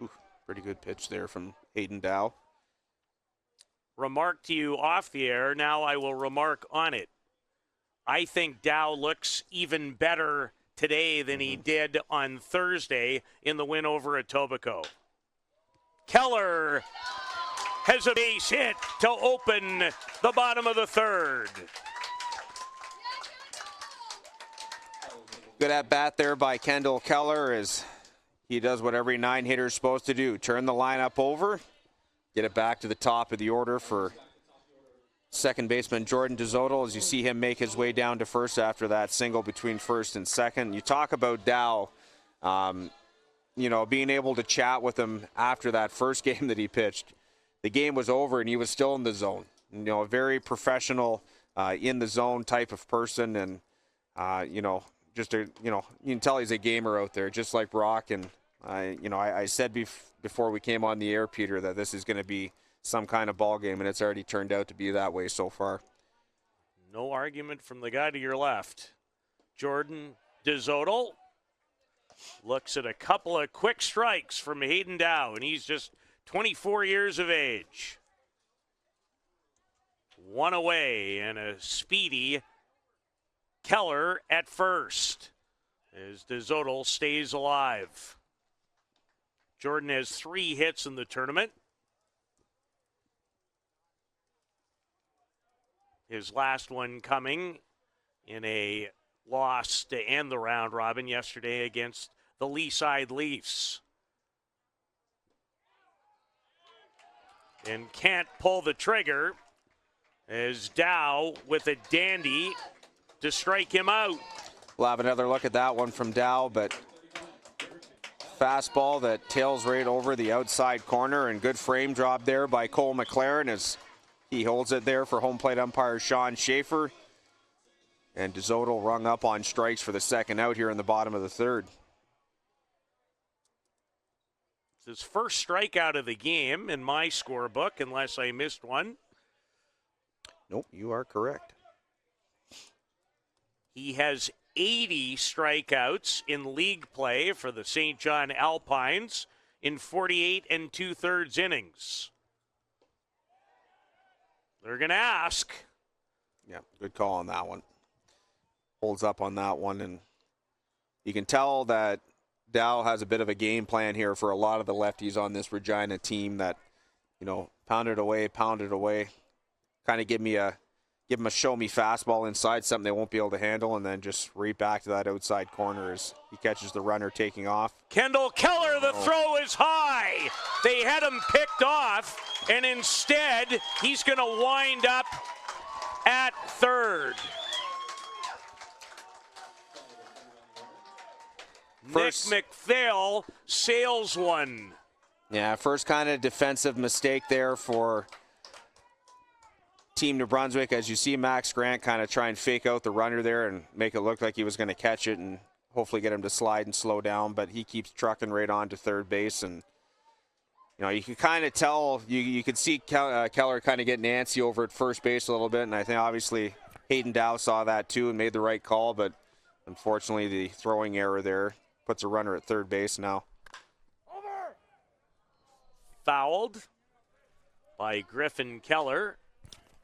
Ooh, pretty good pitch there from Hayden Dow. Remark to you off the air, now I will remark on it. I think Dow looks even better today than he did on Thursday in the win over Etobicoke. Keller has a base hit to open the bottom of the third. Good at bat there by Kendall Keller as he does what every 9 hitter is supposed to do. Turn the lineup over, get it back to the top of the order for second baseman Jordan DeZoto as you see him make his way down to first after that single between first and second. You talk about Dow, being able to chat with him after that first game that he pitched. The game was over and he was still in the zone. A very professional, in the zone type of person, and you can tell he's a gamer out there, just like Brock. And I said before we came on the air, Peter, that this is going to be some kind of ball game, and it's already turned out to be that way so far. No argument from the guy to your left. Jordan DeZoto looks at a couple of quick strikes from Hayden Dow, and he's just 24 years of age. 1 away, and a speedy Keller at first as DeZoto stays alive. Jordan has 3 hits in the tournament. His last one coming in a loss to end the round robin yesterday against the Leaside Leafs. And can't pull the trigger as Dow with a dandy to strike him out. We'll have another look at that one from Dow, but fastball that tails right over the outside corner, and good frame drop there by Cole McLaren as he holds it there for home plate umpire Sean Schaefer. And DeZoto rung up on strikes for the second out here in the bottom of the third. It's his first strikeout of the game in my scorebook, unless I missed one. Nope, you are correct. He has 80 strikeouts in league play for the St. John Alpines in 48 2/3 innings. They're going to ask. Yeah, good call on that one. Holds up on that one, and you can tell that Dow has a bit of a game plan here for a lot of the lefties on this Regina team that, pounded away, kind of give him a show-me fastball inside, something they won't be able to handle, and then just right back to that outside corner as he catches the runner taking off. Kendall Keller, the throw is high. They had him picked off, and instead he's going to wind up at third. First, Nick McPhail sails one. Yeah, first kind of defensive mistake there for Team New Brunswick, as you see Max Grant kind of try and fake out the runner there and make it look like he was going to catch it, and hopefully get him to slide and slow down, but he keeps trucking right on to third base. And, you can kind of tell, you could see Keller kind of getting antsy over at first base a little bit, and I think obviously Hayden Dow saw that too and made the right call, but unfortunately the throwing error there puts a runner at third base now. Fouled by Griffin Keller.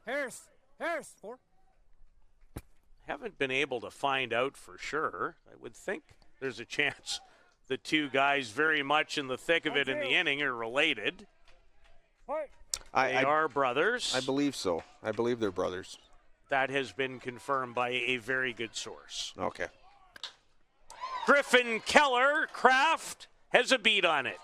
Harris, 4. Haven't been able to find out for sure. I would think there's a chance the two guys very much in the thick of it in the inning are related. They are brothers. I believe so. I believe they're brothers. That has been confirmed by a very good source. Okay. Griffin Keller, Kraft has a beat on it.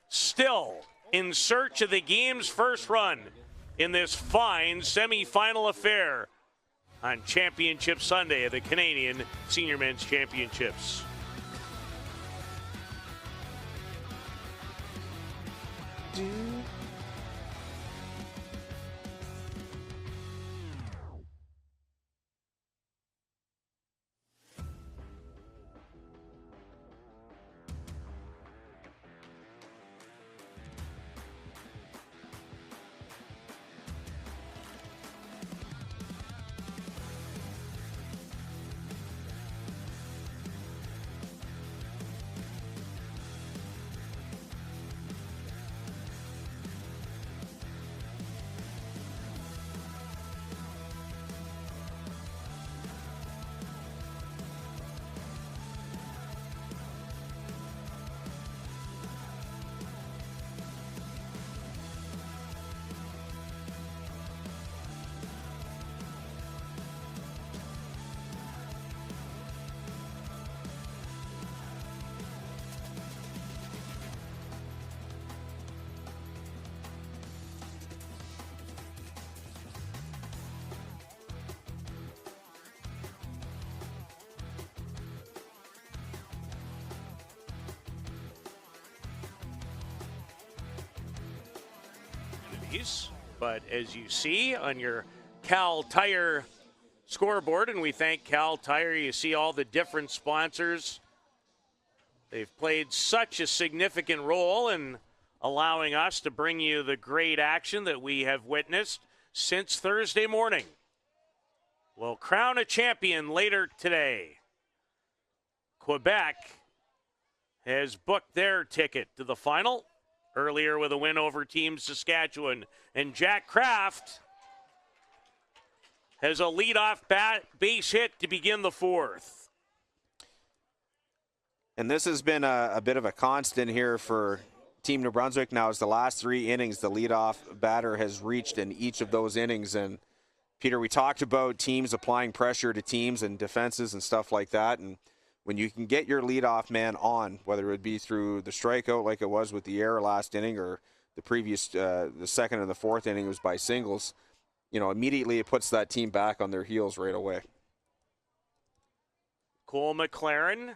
Still in search of the game's first run in this fine semifinal affair on Championship Sunday of the Canadian Senior Men's Championships. But as you see on your Cal Tire scoreboard, and we thank Cal Tire, you see all the different sponsors. They've played such a significant role in allowing us to bring you the great action that we have witnessed since Thursday morning. We'll crown a champion later today. Quebec has booked their ticket to the final earlier with a win over Team Saskatchewan. And Jack Kraft has a leadoff base hit to begin the fourth. And this has been a bit of a constant here for Team New Brunswick now. As the last 3 innings, the leadoff batter has reached in each of those innings. And Peter, we talked about teams applying pressure to teams and defenses and stuff like that. And when you can get your leadoff man on, whether it be through the strikeout like it was with the error last inning, or the previous, the second and the fourth inning was by singles, immediately it puts that team back on their heels right away. Cole McLaren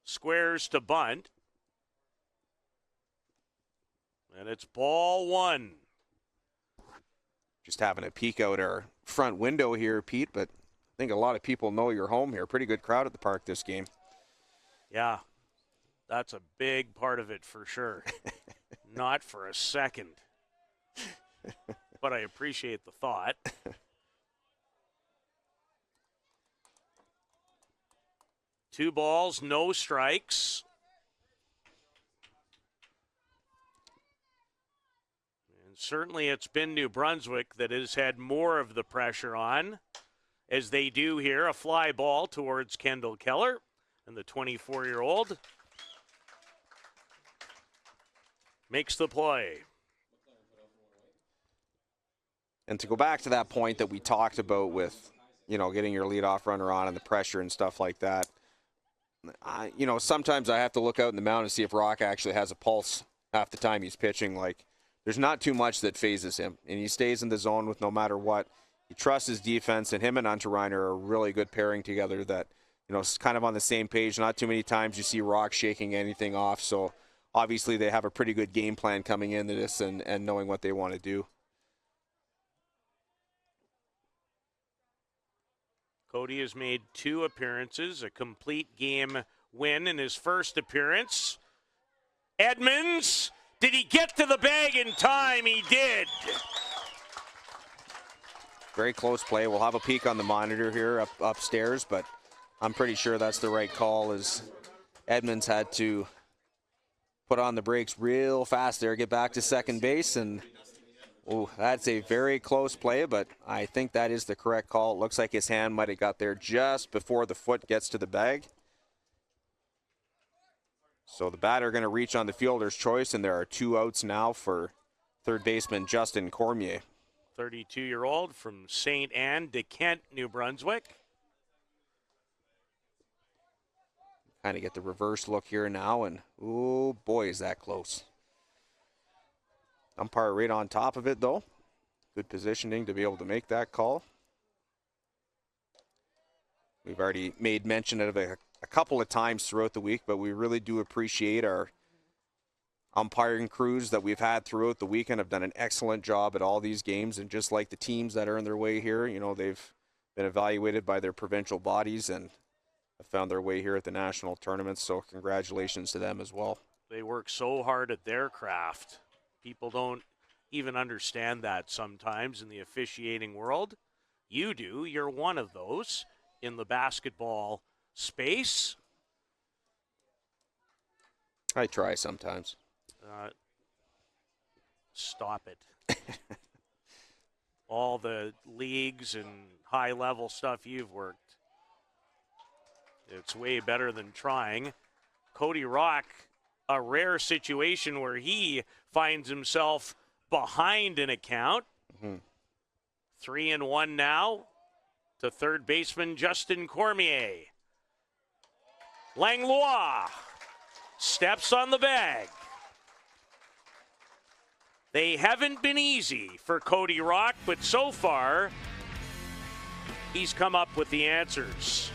squares to bunt. And it's ball 1. Just having a peek out our front window here, Pete, but I think a lot of people know you're home here. Pretty good crowd at the park this game. Yeah, that's a big part of it for sure. Not for a second. But I appreciate the thought. Two balls, no strikes. And certainly it's been New Brunswick that has had more of the pressure on, as they do here. A fly ball towards Kendall Keller, and the 24-year-old makes the play. And to go back to that point that we talked about with, getting your leadoff runner on and the pressure and stuff like that, sometimes I have to look out in the mound and see if Rock actually has a pulse half the time he's pitching. Like, there's not too much that phases him, and he stays in the zone with no matter what. He trusts his defense, and him and Unterreiner are a really good pairing together that, is kind of on the same page. Not too many times you see Rock shaking anything off, so obviously they have a pretty good game plan coming into this and knowing what they want to do. Cody has made 2 appearances, a complete game win in his first appearance. Edmonds, did he get to the bag in time? He did. Very close play. We'll have a peek on the monitor here upstairs, but I'm pretty sure that's the right call, as Edmonds had to put on the brakes real fast there, get back to second base, and that's a very close play, but I think that is the correct call. It looks like his hand might have got there just before the foot gets to the bag. So the batter going to reach on the fielder's choice, and there are 2 outs now for third baseman Justin Cormier. 32-year-old from St. Anne de Kent, New Brunswick. Kind of get the reverse look here now, and oh boy, is that close. Umpire right on top of it, though. Good positioning to be able to make that call. We've already made mention of it a couple of times throughout the week, but we really do appreciate our umpiring crews that we've had throughout the weekend. Have done an excellent job at all these games, and just like the teams that are in their way here, you know, they've been evaluated by their provincial bodies and have found their way here at the national tournaments, so congratulations to them as well. They work so hard at their craft. People don't even understand that sometimes in the officiating world. You do. You're one of those in the basketball space. I try sometimes. Stop it. All the leagues and high-level stuff you've worked. It's way better than trying. Cody Rock, a rare situation where he finds himself behind an account. 3-1 now to third baseman Justin Cormier. Langlois steps on the bag. They haven't been easy for Cody Rock, but so far, he's come up with the answers.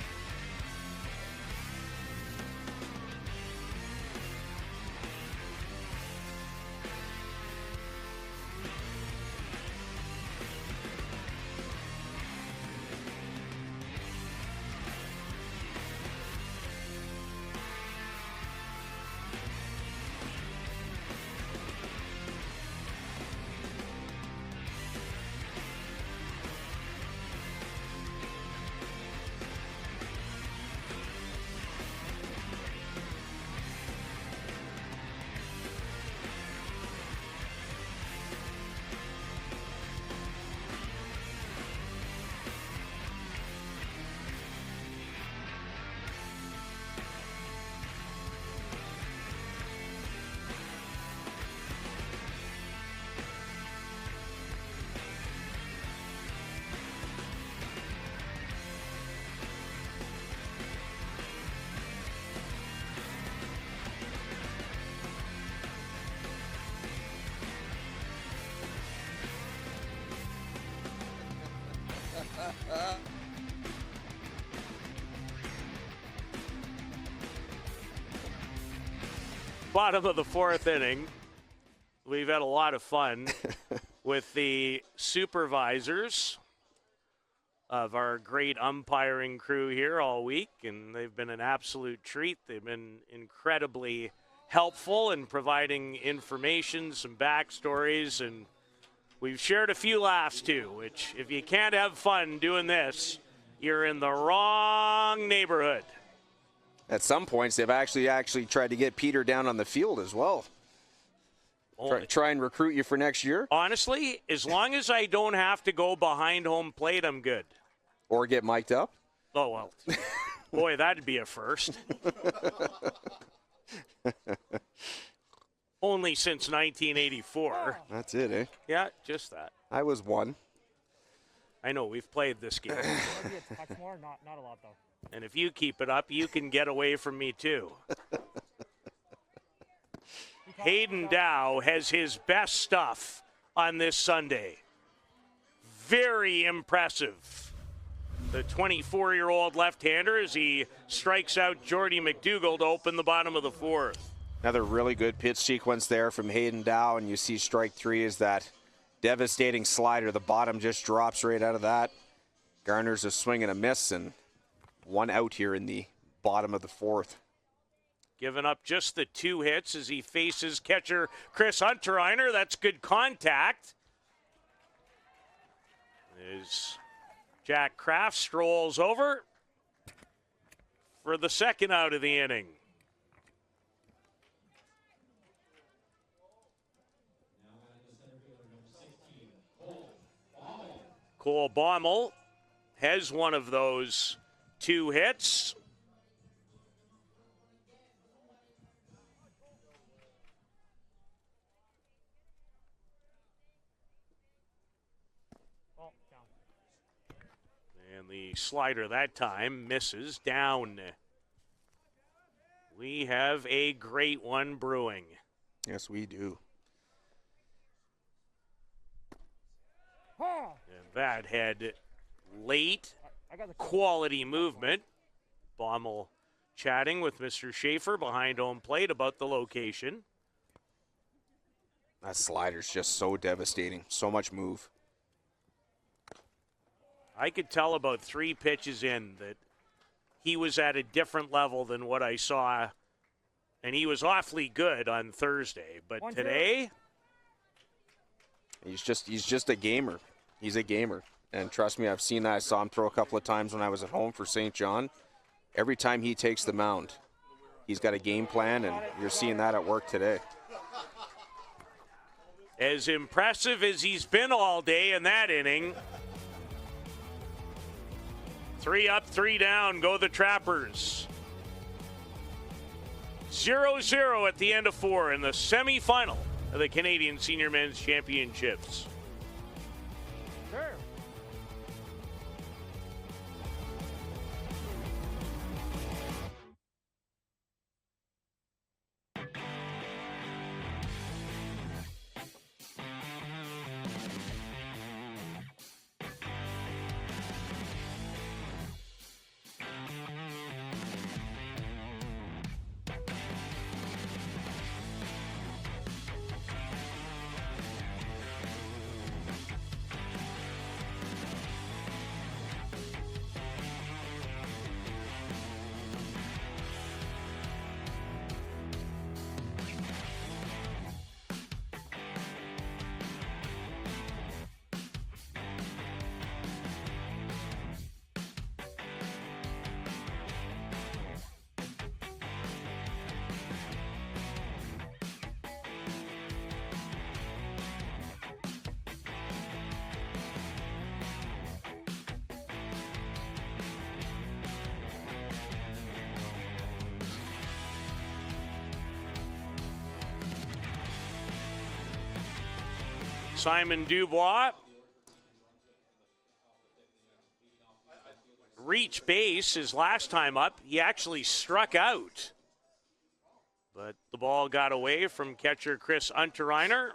Bottom of the 4th inning. We've had a lot of fun with the supervisors of our great umpiring crew here all week, and they've been an absolute treat. They've been incredibly helpful in providing information, some backstories, and we've shared a few laughs too, which if you can't have fun doing this, you're in the wrong neighborhood. At some points, they've actually tried to get Peter down on the field as well. Try and recruit you for next year? Honestly, as long as I don't have to go behind home plate, I'm good. Or get mic'd up? Oh, well. Boy, that'd be a first. Only since 1984. That's it, eh? Yeah, just that. I was one. I know, we've played this game. Touch more, not a lot though. And if you keep it up, you can get away from me too. Hayden Dow has his best stuff on this Sunday. Very impressive. The 24-year-old left-hander as he strikes out Jordy McDougall to open the bottom of the 4th. Another really good pitch sequence there from Hayden Dow, and you see strike 3 is that devastating slider. The bottom just drops right out of that. Garner's a swing and a miss, and 1 out here in the bottom of the 4th. Giving up just the 2 hits as he faces catcher Chris Unterreiner. That's good contact. As Jack Kraft strolls over for the 2nd out of the inning. Cole Baumel has one of those 2 hits. Oh, down. And the slider that time misses down. We have a great one brewing. Yes, we do. Oh, And that had late I got the quality movement. Baumel chatting with Mr. Schaefer behind home plate about the location. That slider's just so devastating. So much move. I could tell about 3 pitches in that he was at a different level than what I saw, and he was awfully good on Thursday. But 1-0. today, He's just a gamer. He's a gamer. And trust me, I've seen that. I saw him throw a couple of times when I was at home for St. John. Every time he takes the mound, he's got a game plan, and you're seeing that at work today. as impressive as he's been all day in that inning, 3 up, 3 down, go the Trappers. 0-0 at the end of 4 in the semifinal of the Canadian Senior Men's Championships. Sure. Simon Dubois reached base his last time up. He actually struck out, but the ball got away from catcher Chris Unterreiner,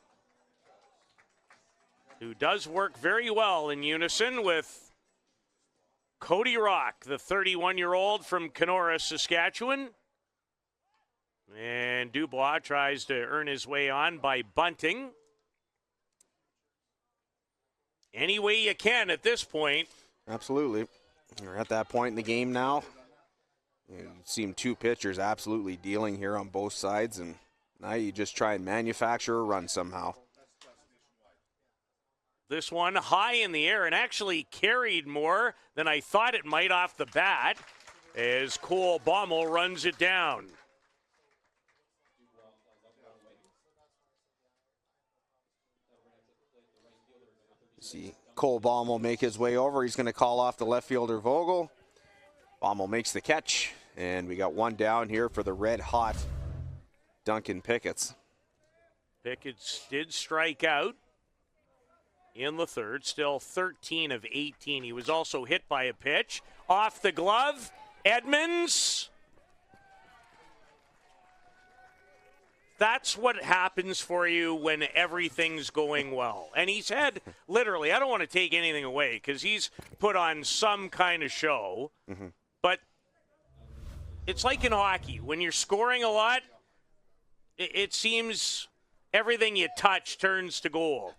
who does work very well in unison with Cody Rock, the 31-year-old from Kenora, Saskatchewan. And Dubois tries to earn his way on by bunting. Any way you can at this point. Absolutely. We're at that point in the game now. You've seen 2 pitchers absolutely dealing here on both sides, and now you just try and manufacture a run somehow. This one high in the air and actually carried more than I thought it might off the bat as Cole Baumel runs it down. See Cole Baumel make his way over. He's going to call off the left fielder Vogel. Baumel makes the catch, and we got 1 down here for the red-hot Duncan Pickett. Pickett did strike out in the 3rd, still 13 of 18. He was also hit by a pitch. Off the glove, Edmonds. That's what happens for you when everything's going well. And he's had, literally, I don't want to take anything away because he's put on some kind of show. But it's like in hockey. When you're scoring a lot, it seems everything you touch turns to gold.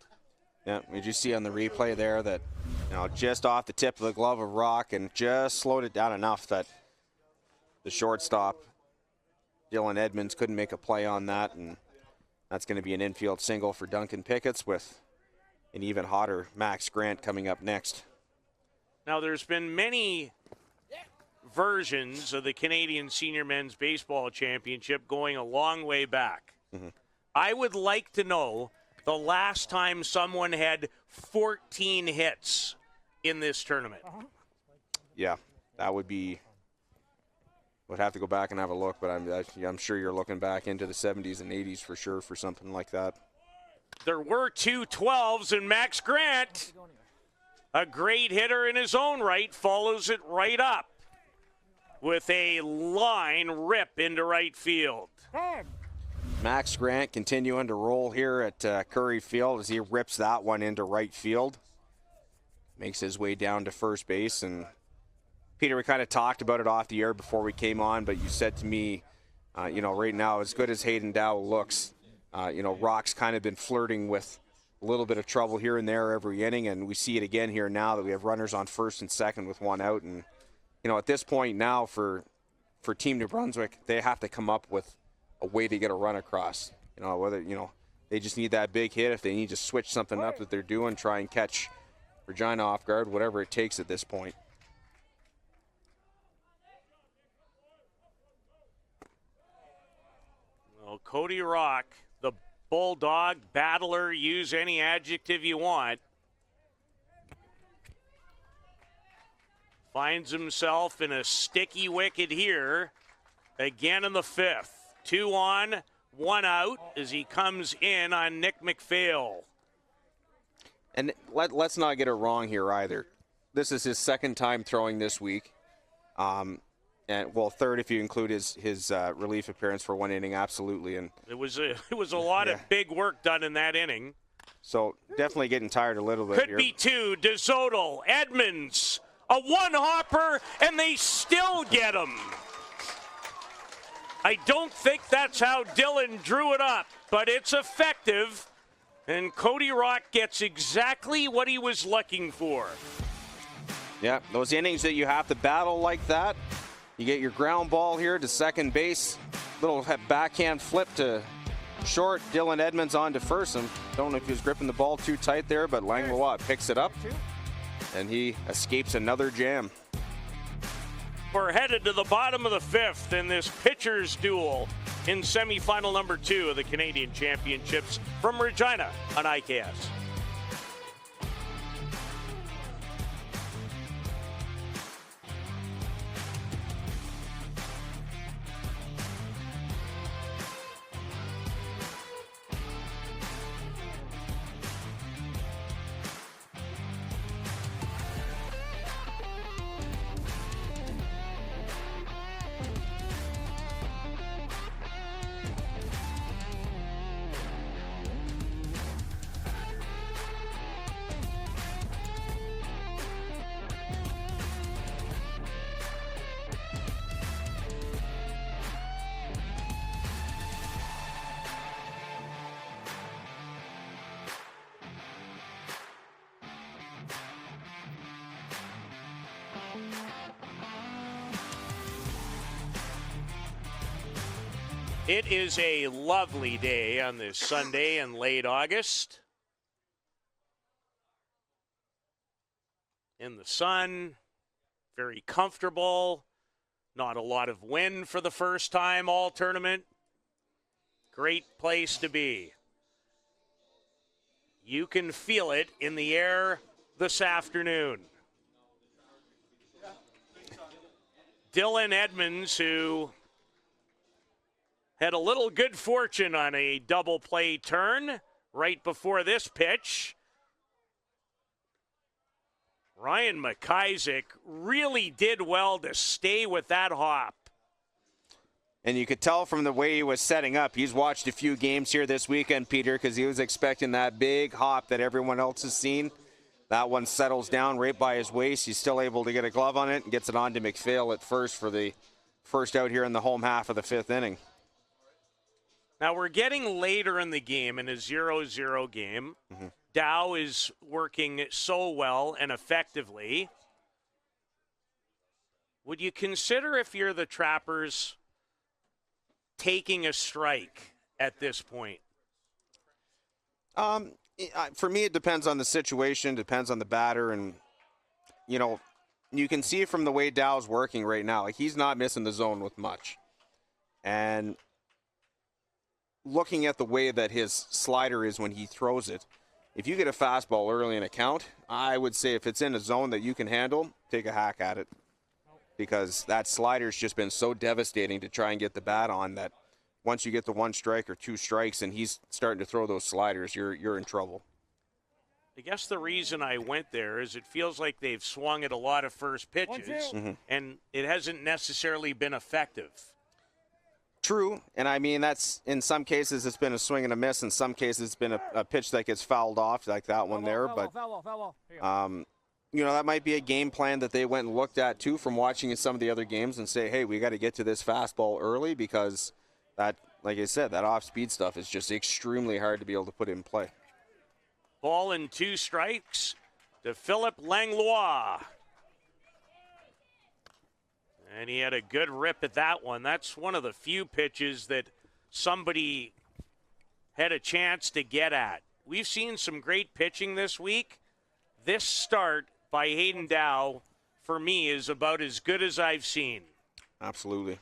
Yeah, we just see on the replay there that, just off the tip of the glove of Rock and just slowed it down enough that the shortstop, Dylan Edmonds, couldn't make a play on that, and that's going to be an infield single for Duncan Picketts with an even hotter Max Grant coming up next. Now, there's been many versions of the Canadian Senior Men's Baseball Championship going a long way back. Mm-hmm. I would like to know the last time someone had 14 hits in this tournament. Yeah, that would have to go back and have a look, but I'm sure you're looking back into the 70s and 80s for sure for something like that. There were 2 12s, and Max Grant, a great hitter in his own right, follows it right up with a line rip into right field. Max Grant continuing to roll here at Curry Field as he rips that one into right field. Makes his way down to first base. And Peter, we kind of talked about it off the air before we came on, but you said to me, right now, as good as Hayden Dow looks, Rock's kind of been flirting with a little bit of trouble here and there every inning, and we see it again here now that we have runners on first and second with one out. And, at this point now for Team New Brunswick, they have to come up with a way to get a run across. Whether, they just need that big hit, if they need to switch something up that they're doing, try and catch Regina off guard, whatever it takes at this point. Well, Cody Rock, the bulldog, battler, use any adjective you want, finds himself in a sticky wicket here again in the 5th. 2 on, 1 out as he comes in on Nick McPhail. And let's not get it wrong here either. This is his second time throwing this week. And third if you include his relief appearance for one inning, absolutely. And it was a lot of big work done in that inning. So definitely getting tired a little bit. Could be 2. DeSoto, Edmonds, a one-hopper, and they still get him. I don't think that's how Dylan drew it up, but it's effective. And Cody Rock gets exactly what he was looking for. Yeah, those innings that you have to battle like that, you get your ground ball here to second base, little backhand flip to short, Dylan Edmonds on to first. And don't know if he was gripping the ball too tight there, but Langlois picks it up, and he escapes another jam. We're headed to the bottom of the 5th in this pitcher's duel in semifinal number 2 of the Canadian Championships from Regina on IKS. It is a lovely day on this Sunday in late August. In the sun, very comfortable, not a lot of wind for the first time all tournament. Great place to be. You can feel it in the air this afternoon. Dylan Edmonds, who had a little good fortune on a double play turn right before this pitch. Ryan McIsaac really did well to stay with that hop. And you could tell from the way he was setting up, he's watched a few games here this weekend, Peter, because he was expecting that big hop that everyone else has seen. That one settles down right by his waist. He's still able to get a glove on it and gets it on to McPhail at first for the first out here in the home half of the 5th inning. Now we're getting later in the game in a 0-0 game. Dow is working so well and effectively. Would you consider, if you're the Trappers, taking a strike at this point? For me, it depends on the situation, depends on the batter, and you can see from the way Dow's working right now, like, he's not missing the zone with much. And looking at the way that his slider is when he throws it, if you get a fastball early in a count, I would say if it's in a zone that you can handle, take a hack at it. Because that slider's just been so devastating to try and get the bat on that once you get the 1 strike or 2 strikes and he's starting to throw those sliders, you're in trouble. I guess the reason I went there is it feels like they've swung at a lot of first pitches, and it hasn't necessarily been effective. True, and I mean, that's, in some cases it's been a swing and a miss, in some cases it's been a pitch that gets fouled off, like that one there, but that might be a game plan that they went and looked at too from watching in some of the other games and say, hey, we got to get to this fastball early because that, like I said, that off-speed stuff is just extremely hard to be able to put in play. Ball and 2 strikes to Philip Langlois. And he had a good rip at that one. That's one of the few pitches that somebody had a chance to get at. We've seen some great pitching this week. This start by Hayden Dow, for me, is about as good as I've seen. Absolutely.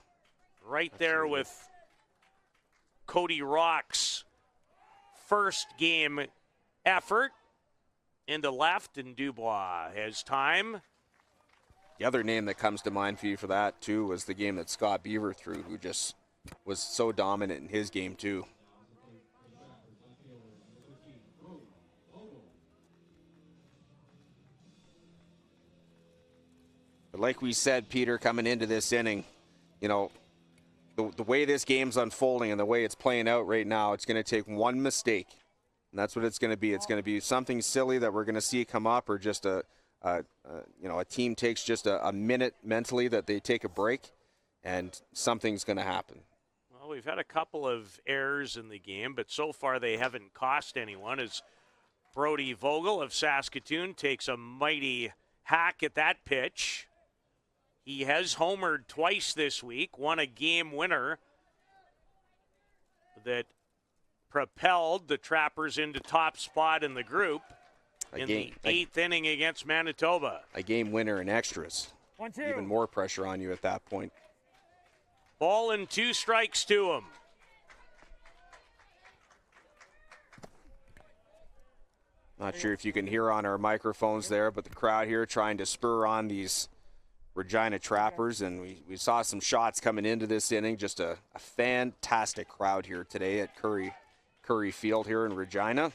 Right there with Cody Rock's first game effort into left, and Dubois has time. The other name that comes to mind for you for that, too, was the game that Scott Beaver threw, who just was so dominant in his game, too. But like we said, Peter, coming into this inning, the way this game's unfolding and the way it's playing out right now, it's going to take one mistake, and that's what it's going to be. It's going to be something silly that we're going to see come up, or just a team takes just a minute mentally that they take a break, and something's going to happen. Well, we've had a couple of errors in the game, but so far they haven't cost anyone, as Brody Vogel of Saskatoon takes a mighty hack at that pitch. He has homered twice this week, won a game winner that propelled the Trappers into top spot in the group in the 8th inning against Manitoba. A game winner in extras. Even more pressure on you at that point. Ball and 2 strikes to him. Not sure if you can hear on our microphones there, but the crowd here trying to spur on these Regina Trappers, and we saw some shots coming into this inning. Just a fantastic crowd here today at Curry Field here in Regina.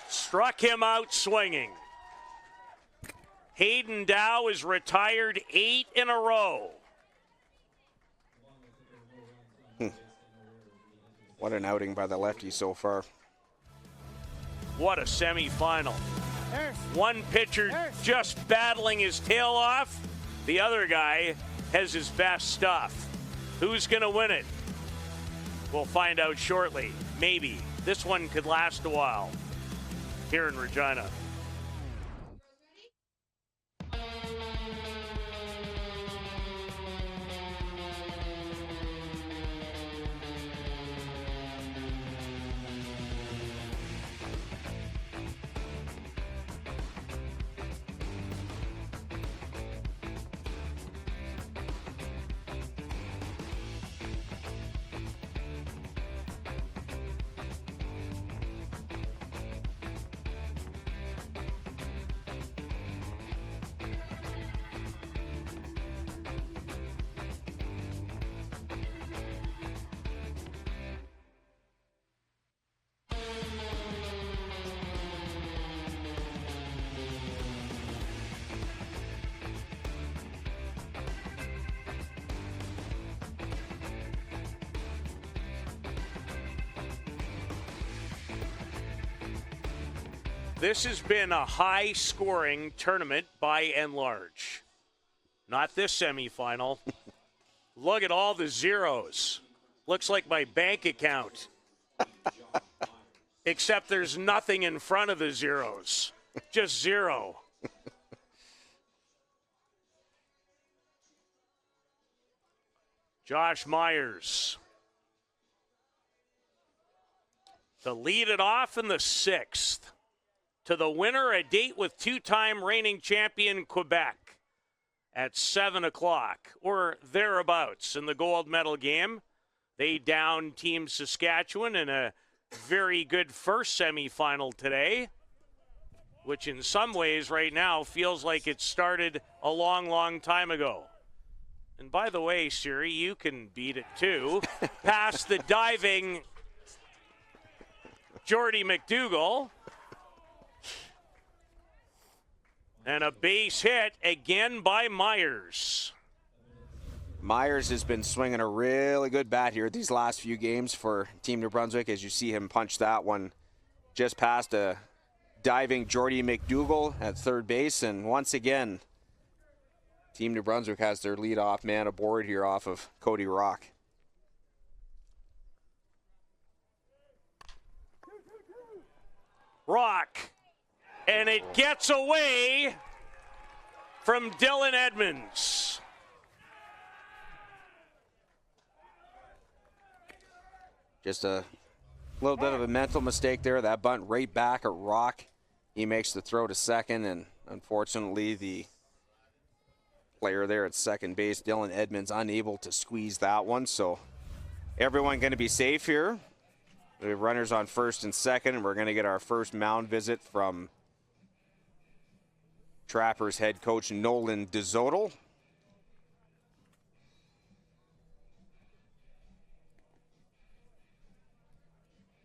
Struck him out swinging. Hayden Dow is retired 8 in a row. What an outing by the lefty so far. What a semifinal. One pitcher just battling his tail off. The other guy has his best stuff. Who's going to win it? We'll find out shortly. Maybe. This one could last a while here in Regina. This has been a high-scoring tournament by and large. Not this semifinal. Look at all the zeros. Looks like my bank account. Except there's nothing in front of the zeros. Just zero. Josh Myers to lead it off in the 6th. To the winner, a date with two-time reigning champion Quebec at 7 o'clock or thereabouts in the gold medal game. They downed Team Saskatchewan in a very good first semifinal today, which in some ways right now feels like it started a long, long time ago. And by the way, Siri, you can beat it too. Past the diving Jordy McDougall. And a base hit again by Myers. Myers has been swinging a really good bat here these last few games for Team New Brunswick, as you see him punch that one just past a diving Jordy McDougall at third base. And once again, Team New Brunswick has their leadoff man aboard here off of Cody Rock. Rock. And it gets away from Dylan Edmonds. Just a little bit of a mental mistake there. That bunt right back at Rock. He makes the throw to second, and unfortunately the player there at second base, Dylan Edmonds, unable to squeeze that one. So everyone going to be safe here. We have runners on first and second, and we're going to get our first mound visit from Trappers head coach Nolan DeZodel.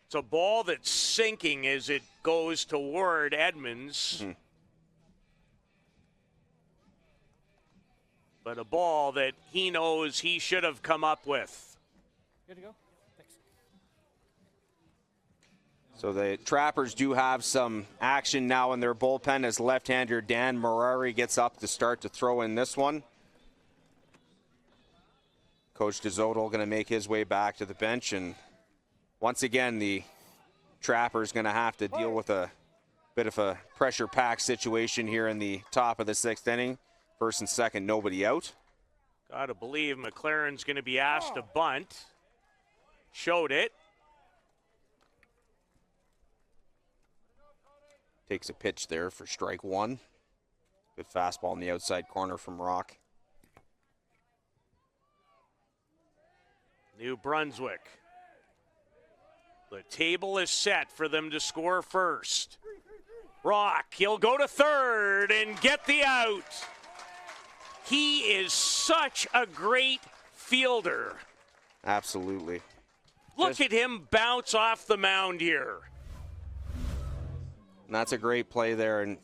It's a ball that's sinking as it goes toward Edmonds. But a ball that he knows he should have come up with. Good to go. Thanks. So the Trappers do have some action now in their bullpen as left-hander Dan Marari gets up to start to throw in this one. Coach DeZodel going to make his way back to the bench, and once again the Trappers going to have to deal with a bit of a pressure-packed situation here in the top of the 6th inning. First and second, nobody out. Gotta believe McLaren's going to be asked to bunt. Showed it. Takes a pitch there for strike one. Good fastball in the outside corner from Rock. New Brunswick. The table is set for them to score first. Rock, he'll go to third and get the out. He is such a great fielder. Absolutely. Look at him bounce off the mound here. And that's a great play there. And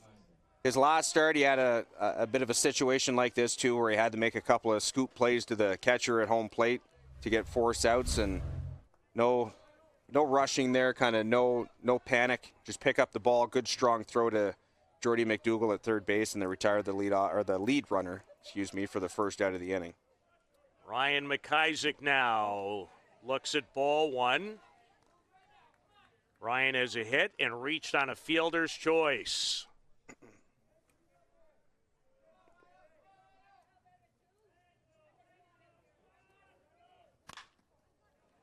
his last start, he had a bit of a situation like this too, where he had to make a couple of scoop plays to the catcher at home plate to get force outs, and no rushing there, kind of no panic. Just pick up the ball, good strong throw to Jordy McDougall at third base, and they retired the lead runner, for the first out of the inning. Ryan McIsaac now looks at ball one. Ryan has a hit and reached on a fielder's choice.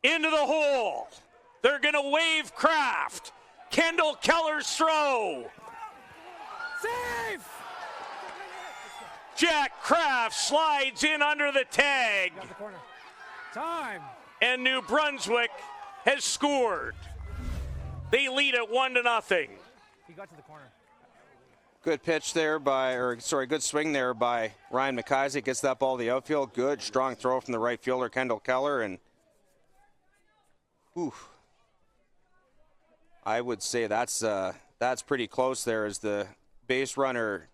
Into the hole. They're going to wave Kraft. Kendall Keller's throw. Safe! Jack Kraft slides in under the tag. Got the corner. Time. And New Brunswick has scored. They lead it 1-0. He got to the corner. Good pitch there good swing there by Ryan McIsaac. Gets that ball to the outfield. Good, strong throw from the right fielder, Kendall Keller. And I would say that's pretty close there, as the base runner,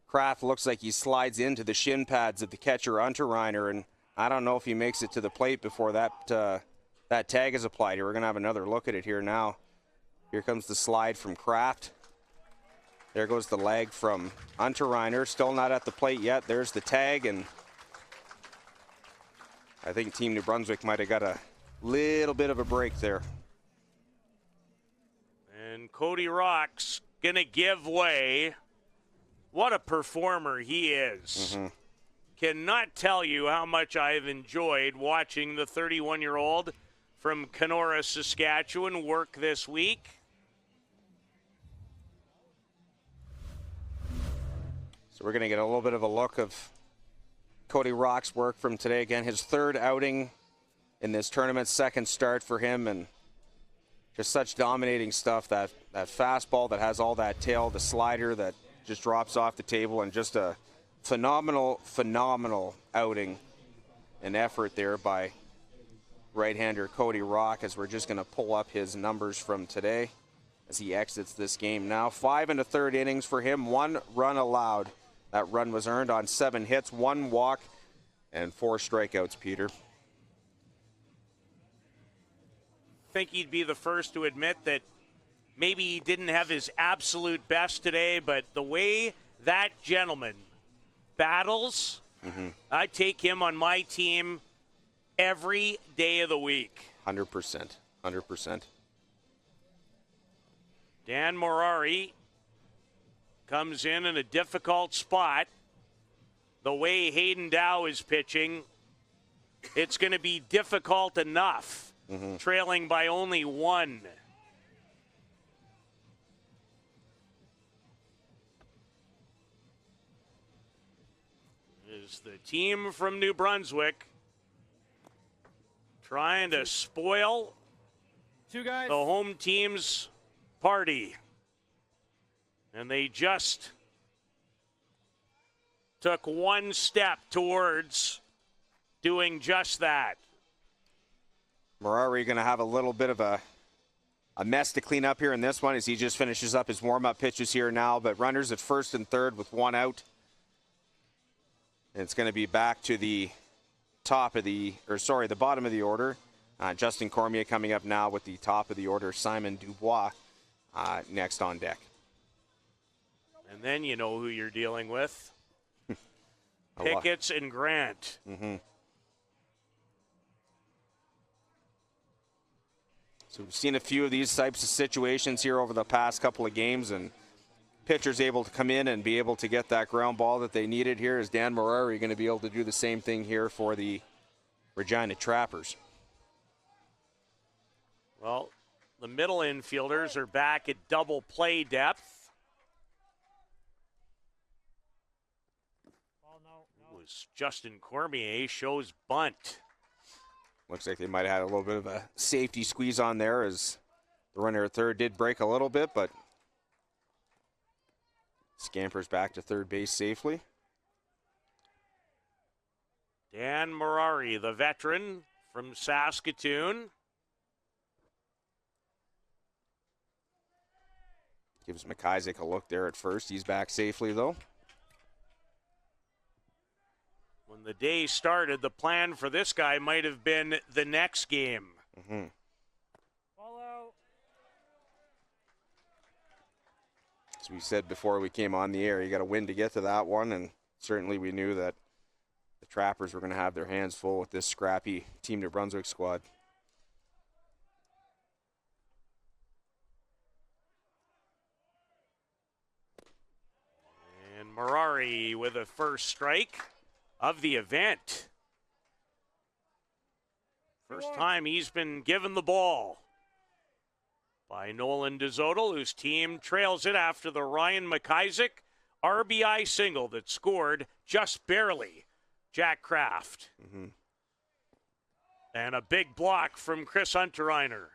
Kraft, looks like he slides into the shin pads of the catcher, Unterreiner, and I don't know if he makes it to the plate before that tag is applied here. We're going to have another look at it here now. Here comes the slide from Kraft. There goes the leg from Unterreiner. Still not at the plate yet. There's the tag, and I think Team New Brunswick might have got a little bit of a break there. And Cody Rock's going to give way. What a performer he is. Cannot tell you how much I've enjoyed watching the 31-year-old from Kenora, Saskatchewan work this week. So we're going to get a little bit of a look of Cody Rock's work from today. Again, his third outing in this tournament, second start for him, and just such dominating stuff. That fastball that has all that tail, the slider that just drops off the table, and just a phenomenal outing and effort there by right-hander Cody Rock, as we're just going to pull up his numbers from today as he exits this game now. 5 1/3 innings for him, 1 run allowed. That run was earned on 7 hits, 1 walk, and 4 strikeouts, Peter. I think he'd be the first to admit that maybe he didn't have his absolute best today, but the way that gentleman battles, I take him on my team every day of the week. 100%. Dan Morari comes in a difficult spot. The way Hayden Dow is pitching, it's going to be difficult enough, trailing by only 1. Is the team from New Brunswick trying to spoil 2 guys. the home team's party. And they just took 1 step towards doing just that. Morari going to have a little bit of a mess to clean up here in this one as he just finishes up his warm-up pitches here now. But runners at first and third with 1 out. And it's going to be back to the the bottom of the order. Justin Cormier coming up now with the top of the order. Simon Dubois next on deck. And then you know who you're dealing with. Picketts and Grant. So we've seen a few of these types of situations here over the past couple of games, and pitchers able to come in and be able to get that ground ball that they needed here. Is Dan Morari going to be able to do the same thing here for the Regina Trappers? Well, the middle infielders are back at double play depth. It was Justin Cormier shows bunt. Looks like they might have had a little bit of a safety squeeze on there as the runner at third did break a little bit, but scampers back to third base safely. Dan Morari, the veteran from Saskatoon. Gives McIsaac a look there at first. He's back safely, though. When the day started, the plan for this guy might have been the next game. Follow. As we said before we came on the air, you got to win to get to that one, and certainly we knew that the Trappers were going to have their hands full with this scrappy Team New Brunswick squad. And Morari with a first strike of the event. First time he's been given the ball by Nolan DeZodel, whose team trails it after the Ryan McIsaac RBI single that scored just barely Jack Kraft. And a big block from Chris Unterreiner.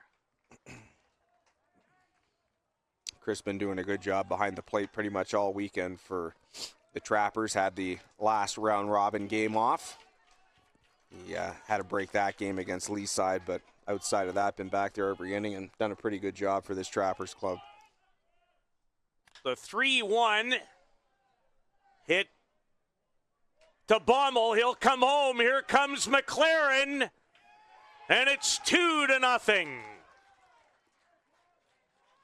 Chris been doing a good job behind the plate pretty much all weekend for the Trappers. Had the last round robin game off. He had to break that game against Leaside, but outside of that, been back there every inning and done a pretty good job for this Trappers club. The 3-1 hit to Baumel. He'll come home. Here comes McLaren. And it's 2-0.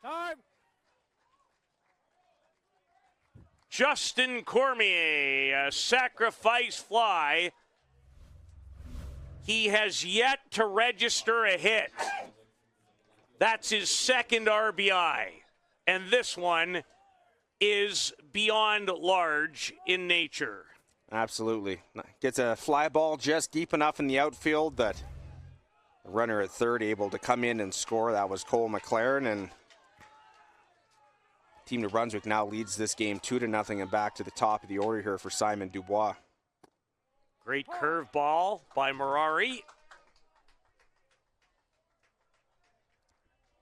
Time. Justin Cormier, a sacrifice fly. He has yet to register a hit. That's his second RBI. And this one is beyond large in nature. Absolutely. Gets a fly ball just deep enough in the outfield that the runner at third able to come in and score. That was Cole McLaren, and Team New Brunswick now leads this game 2-0 and back to the top of the order here for Simon Dubois. Great curveball by Mirari.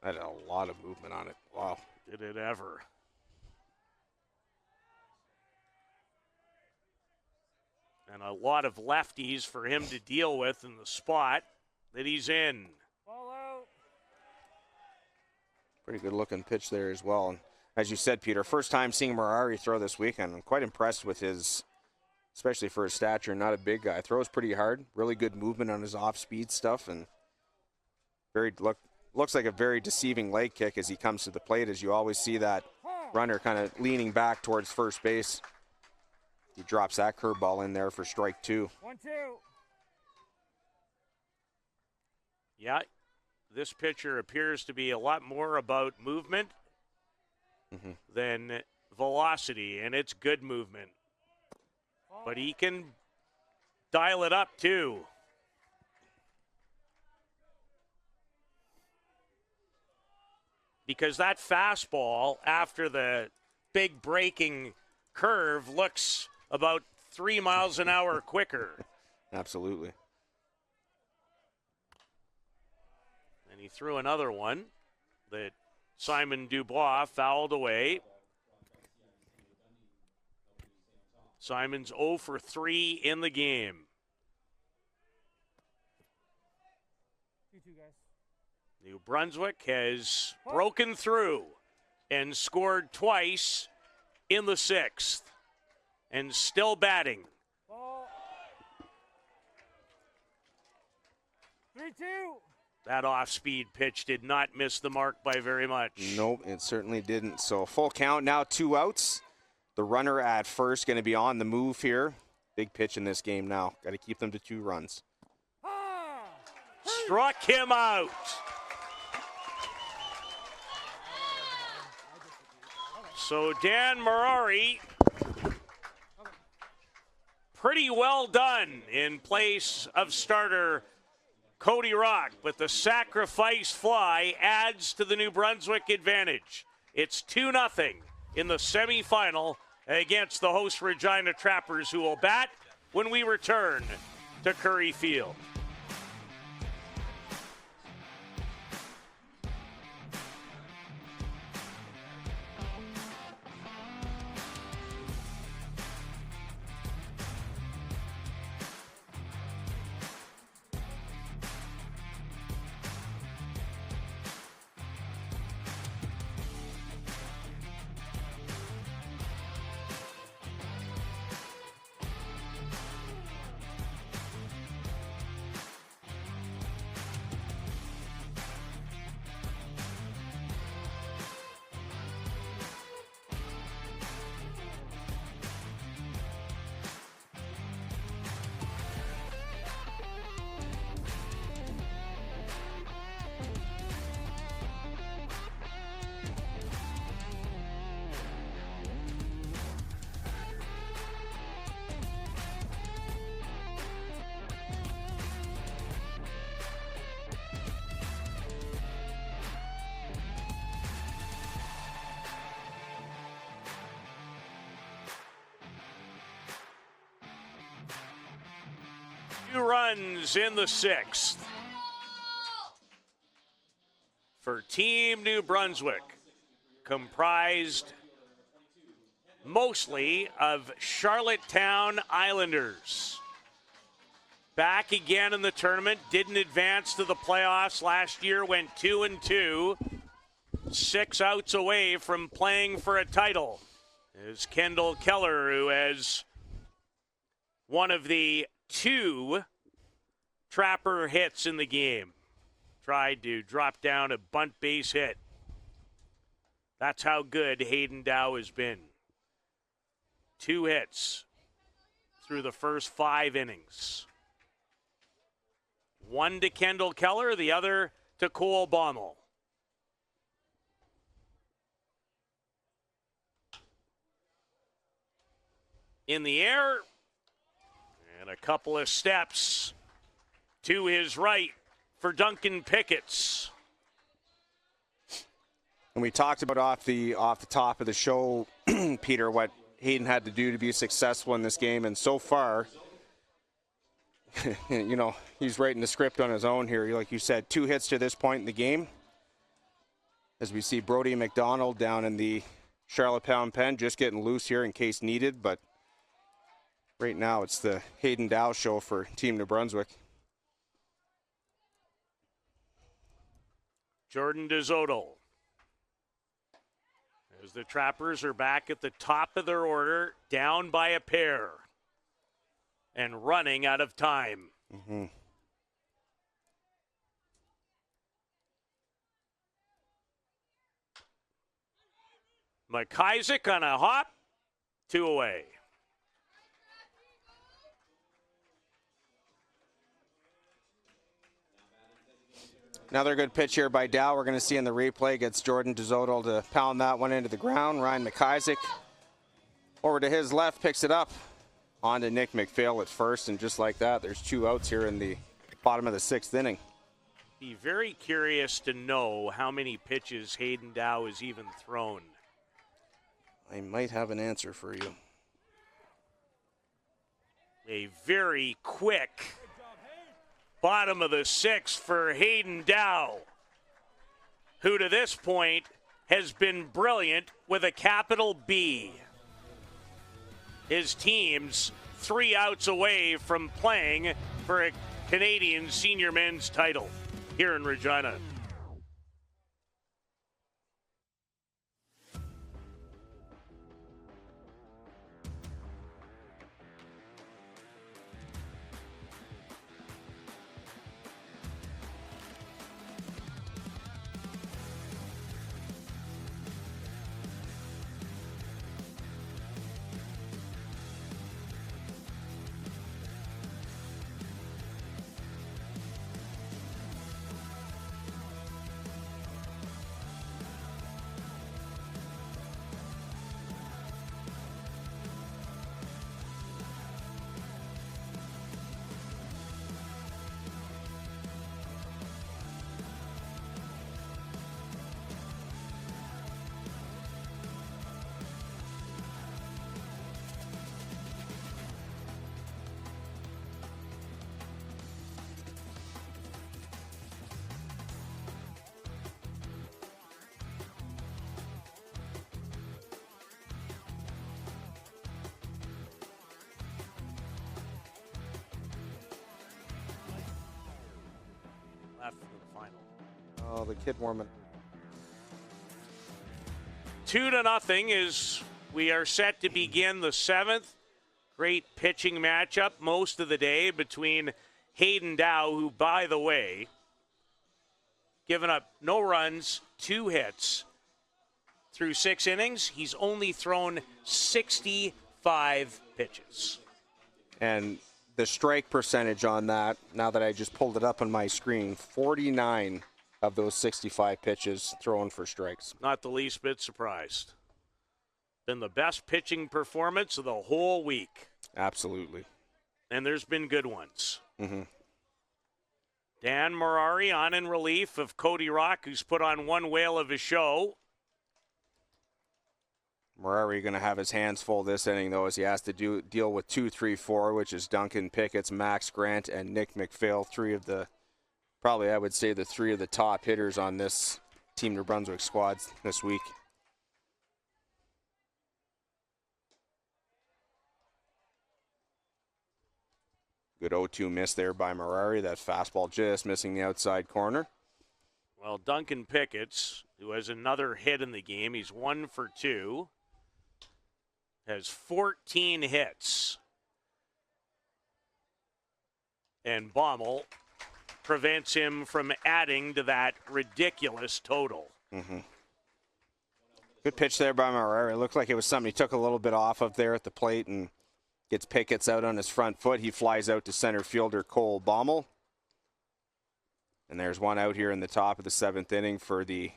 That had a lot of movement on it. Wow. Did it ever. And a lot of lefties for him to deal with in the spot that he's in. Ball out. Pretty good looking pitch there as well. And as you said, Peter, first time seeing Mirari throw this weekend. I'm quite impressed with his, especially for his stature, not a big guy. Throws pretty hard, really good movement on his off-speed stuff, and looks like a very deceiving leg kick as he comes to the plate, as you always see that runner kind of leaning back towards first base. He drops that curveball in there for strike 2. 1-2. Yeah, this pitcher appears to be a lot more about movement than velocity, and it's good movement. But he can dial it up too. Because that fastball after the big breaking curve looks about 3 miles an hour quicker. Absolutely. And he threw another one that Simon Dubois fouled away. Simon's 0 for 3 in the game. 2-2, guys. New Brunswick has broken through and scored twice in the 6th and still batting. Ball. 3-2. That off-speed pitch did not miss the mark by very much. Nope, it certainly didn't. So full count now, 2 outs. The runner at first going to be on the move here. Big pitch in this game now. Got to keep them to 2 runs. Struck him out. So Dan Mirari, pretty well done in place of starter Cody Rock, but the sacrifice fly adds to the New Brunswick advantage. It's 2-0 in the semifinal against the host Regina Trappers, who will bat when we return to Curry Field. Runs in the 6th for Team New Brunswick, comprised mostly of Charlottetown Islanders. Back again in the tournament, didn't advance to the playoffs last year, went 2-2, 6 outs away from playing for a title. Is Kendall Keller, who has one of the 2 Trapper hits in the game. Tried to drop down a bunt base hit. That's how good Hayden Dow has been. 2 hits through the first 5 innings. One to Kendall Keller, the other to Cole Baumel. In the air, and a couple of steps to his right for Duncan Pickett. And we talked about off the top of the show, Peter, what Hayden had to do to be successful in this game, and so far, you know, he's writing the script on his own here. Like you said, 2 hits to this point in the game. As we see Brody McDonald down in the Charlotte Pound pen, just getting loose here in case needed, but right now it's the Hayden Dow show for Team New Brunswick. Jordan DeZoto. As the Trappers are back at the top of their order, down by a pair and running out of time. Mm-hmm. McIsaac on a hop, 2 away. Another good pitch here by Dow. We're going to see in the replay. Gets Jordan DeZoto to pound that one into the ground. Ryan McIsaac over to his left, picks it up. On to Nick McPhail at first, and just like that, there's 2 outs here in the bottom of the 6th inning. Be very curious to know how many pitches Hayden Dow has even thrown. I might have an answer for you. A very quick bottom of the 6th for Hayden Dow, who to this point has been brilliant with a capital B. His team's 3 outs away from playing for a Canadian senior men's title here in Regina. Left for the final. Oh, the kid warming. 2-0 as we are set to begin the 7th. Great pitching matchup most of the day between Hayden Dow, who, by the way, given up no runs, 2 hits through 6 innings. He's only thrown 65 pitches. And the strike percentage on that, now that I just pulled it up on my screen, 49 of those 65 pitches thrown for strikes. Not the least bit surprised. Been the best pitching performance of the whole week. Absolutely. And there's been good ones. Mm-hmm. Dan Marari on in relief of Cody Rock, who's put on one whale of a show. Marari going to have his hands full this inning, though, as he has to deal with 2, 3, 4, which is Duncan Pickett, Max Grant, and Nick McPhail, 3 of the, probably I would say the 3 of the top hitters on this Team New Brunswick squad this week. Good 0-2 miss there by Marari. That fastball just missing the outside corner. Well, Duncan Pickett, who has another hit in the game, he's 1 for 2. Has 14 hits. And Baumel prevents him from adding to that ridiculous total. Mm-hmm. Good pitch there by Marrero. It looked like it was something he took a little bit off of there at the plate and gets Pickett's out on his front foot. He flies out to center fielder Cole Baumel. And there's one out here in the top of the 7th inning for the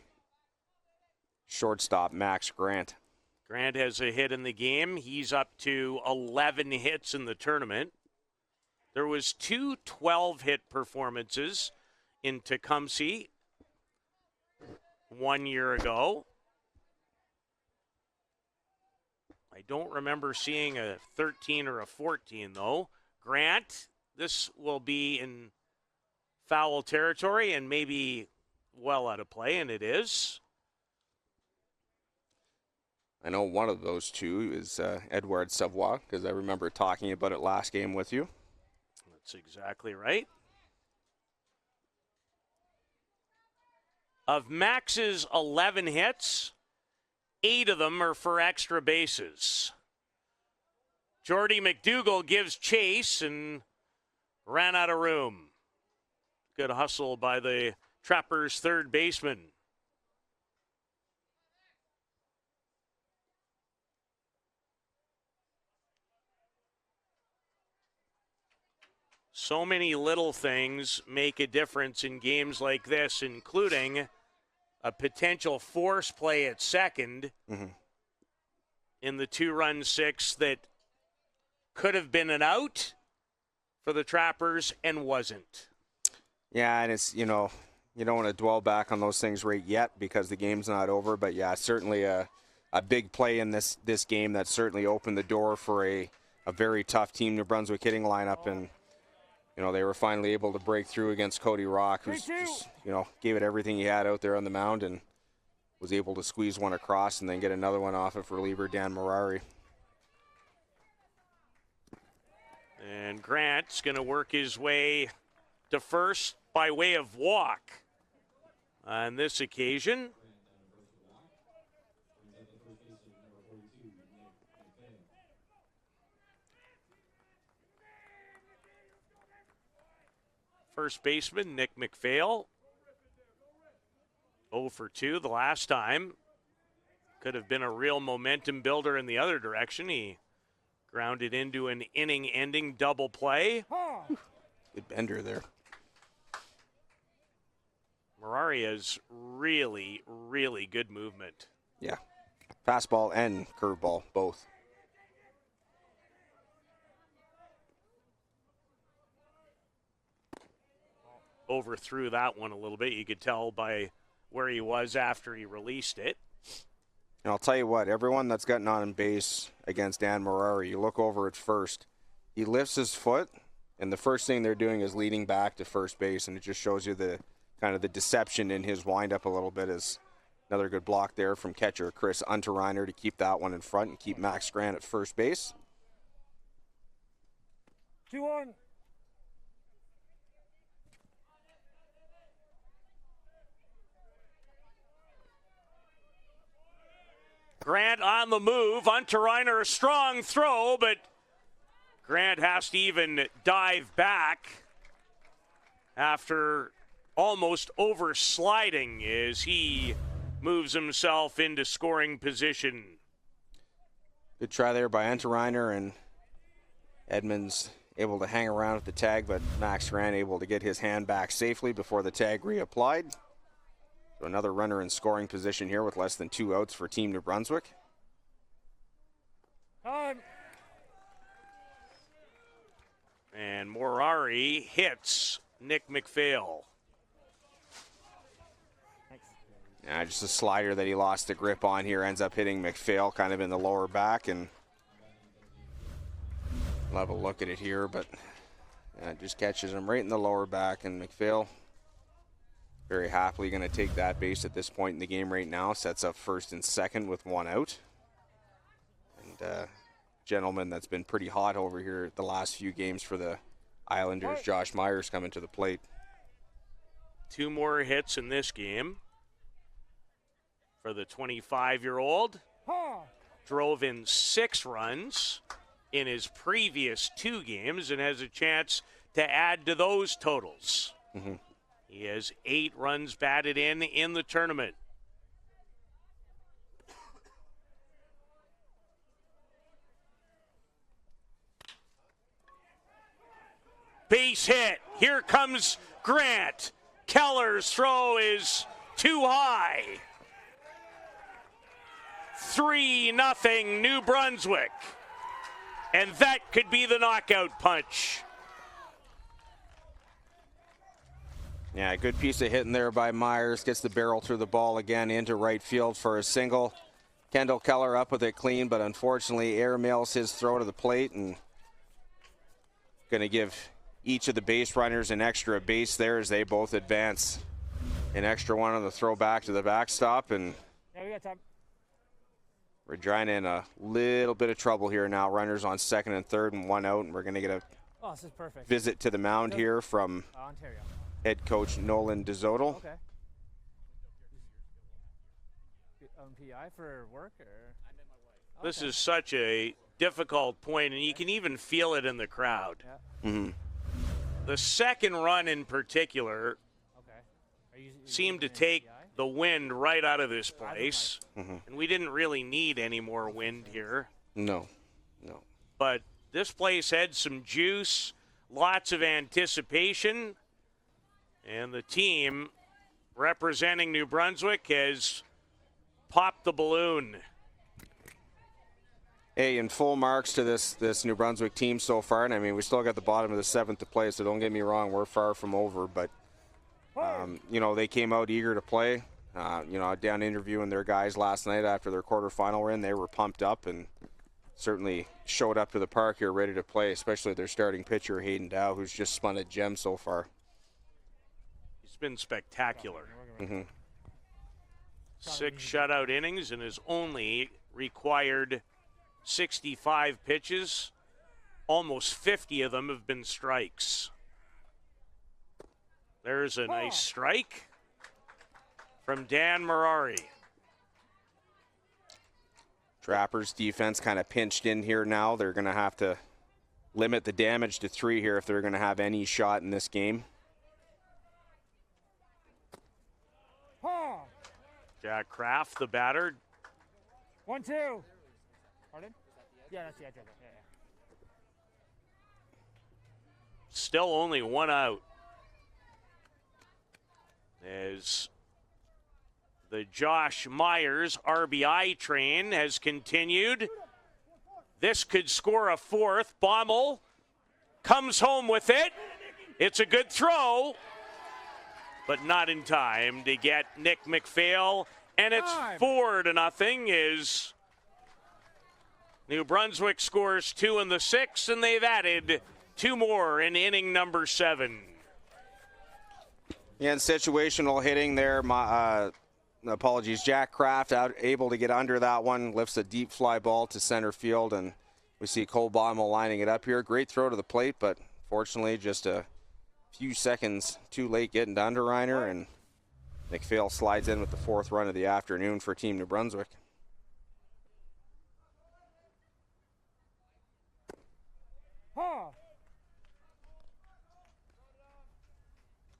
shortstop, Max Grant. Grant has a hit in the game. He's up to 11 hits in the tournament. There was 2 12-hit performances in Tecumseh 1 year ago. I don't remember seeing a 13 or a 14, though. Grant, this will be in foul territory and maybe well out of play, and it is. I know one of those two is Edouard Savoie, because I remember talking about it last game with you. That's exactly right. Of Max's 11 hits, 8 of them are for extra bases. Jordy McDougall gives chase and ran out of room. Good hustle by the Trappers' third baseman. So many little things make a difference in games like this, including a potential force play at second in the 2-run 6 that could have been an out for the Trappers and wasn't. Yeah, and it's, you don't want to dwell back on those things right yet because the game's not over. But, yeah, certainly a big play in this game that certainly opened the door for a very tough Team New Brunswick hitting lineup. And, they were finally able to break through against Cody Rock, who's just, gave it everything he had out there on the mound and was able to squeeze one across and then get another one off of reliever Dan Marari. And Grant's going to work his way to first by way of walk on this occasion. First baseman Nick McPhail, 0 for 2 the last time. Could have been a real momentum builder in the other direction. He grounded into an inning-ending double play. Good bender there. Marari has really, really good movement. Yeah, fastball and curveball, both. Overthrew that one a little bit. You could tell by where he was after he released it. And I'll tell you what, everyone that's gotten on base against Dan Marari, you look over at first, he lifts his foot, and the first thing they're doing is leading back to first base, and it just shows you the kind of the deception in his windup a little bit. Is another good block there from catcher Chris Unterreiner to keep that one in front and keep Max Grant at first base. 2-1. Grant on the move. Unterreiner, a strong throw, but Grant has to even dive back after almost oversliding as he moves himself into scoring position. Good try there by Unterreiner, and Edmonds able to hang around at the tag, but Max Grant able to get his hand back safely before the tag reapplied. So another runner in scoring position here with less than 2 outs for Team New Brunswick. Time. And Marari hits Nick McPhail. Yeah, just a slider that he lost the grip on here ends up hitting McPhail kind of in the lower back, and we'll have a look at it here, but it just catches him right in the lower back, and McPhail very happily going to take that base at this point in the game right now. Sets up first and second with 1 out. And gentleman that's been pretty hot over here the last few games for the Islanders, Josh Myers, coming to the plate. 2 more hits in this game for the 25-year-old. Drove in 6 runs in his previous 2 games and has a chance to add to those totals. Mm-hmm. He has 8 runs batted in the tournament. Base hit. Here comes Grant. Keller's throw is too high. 3-0 New Brunswick. And that could be the knockout punch. Yeah, good piece of hitting there by Myers. Gets the barrel through the ball again into right field for a single. Kendall Keller up with it clean, but unfortunately airmails his throw to the plate and going to give each of the base runners an extra base there as they both advance. An extra one on the throw back to the backstop, and Yeah, we got time. Regina in a little bit of trouble here now. Runners on second and third and one out, and we're going to get a Oh, this is perfect. visit to the mound here from Ontario. head coach Nolan DeZoto. Okay. PI for work or? This is such a difficult point, and you can even feel it in the crowd. Yeah. Mhm. The second run in particular Okay. Are you seemed to using take PI? the wind right out of this place. And we didn't really need any more wind here. No. But this place had some juice, lots of anticipation, and the team representing New Brunswick has popped the balloon. Hey, and full marks to this New Brunswick team so far. And I mean, we still got the bottom of the seventh to play, so don't get me wrong, we're far from over. But, they came out eager to play. Down interviewing their guys last night after their quarterfinal win, they were pumped up and certainly showed up to the park here ready to play, especially their starting pitcher, Hayden Dow, who's just spun a gem so far. He's been spectacular. Mm-hmm. 6 shutout innings and has only required 65 pitches. Almost 50 of them have been strikes. There's a nice strike from Dan Marari. Trappers defense kind of pinched in here now. They're going to have to limit the damage to 3 here if they're going to have any shot in this game. Jack Kraft, the batter. 1-2. Pardon? Yeah, that's the edge of it. Yeah. Still only one out. As the Josh Myers RBI train has continued. This could score a fourth. Baumel comes home with it. It's a good throw, but not in time to get Nick McPhail. And it's 4-0 as New Brunswick scores 2 in the 6th, and they've added 2 more in inning number 7. Yeah, and situational hitting there. Jack Kraft able to get under that one, lifts a deep fly ball to center field, and we see Cole Baumel lining it up here. Great throw to the plate, but fortunately just a few seconds too late getting to Underreiner, and McPhail slides in with the 4th run of the afternoon for Team New Brunswick.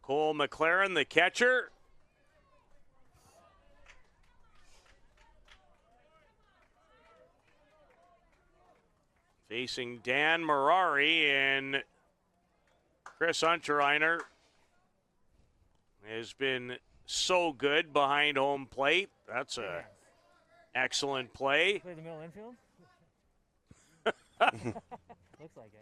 Cole McLaren, the catcher. Facing Dan Marari, and Chris Unterreiner has been so good behind home plate. That's a excellent play. Play the middle infield? Looks like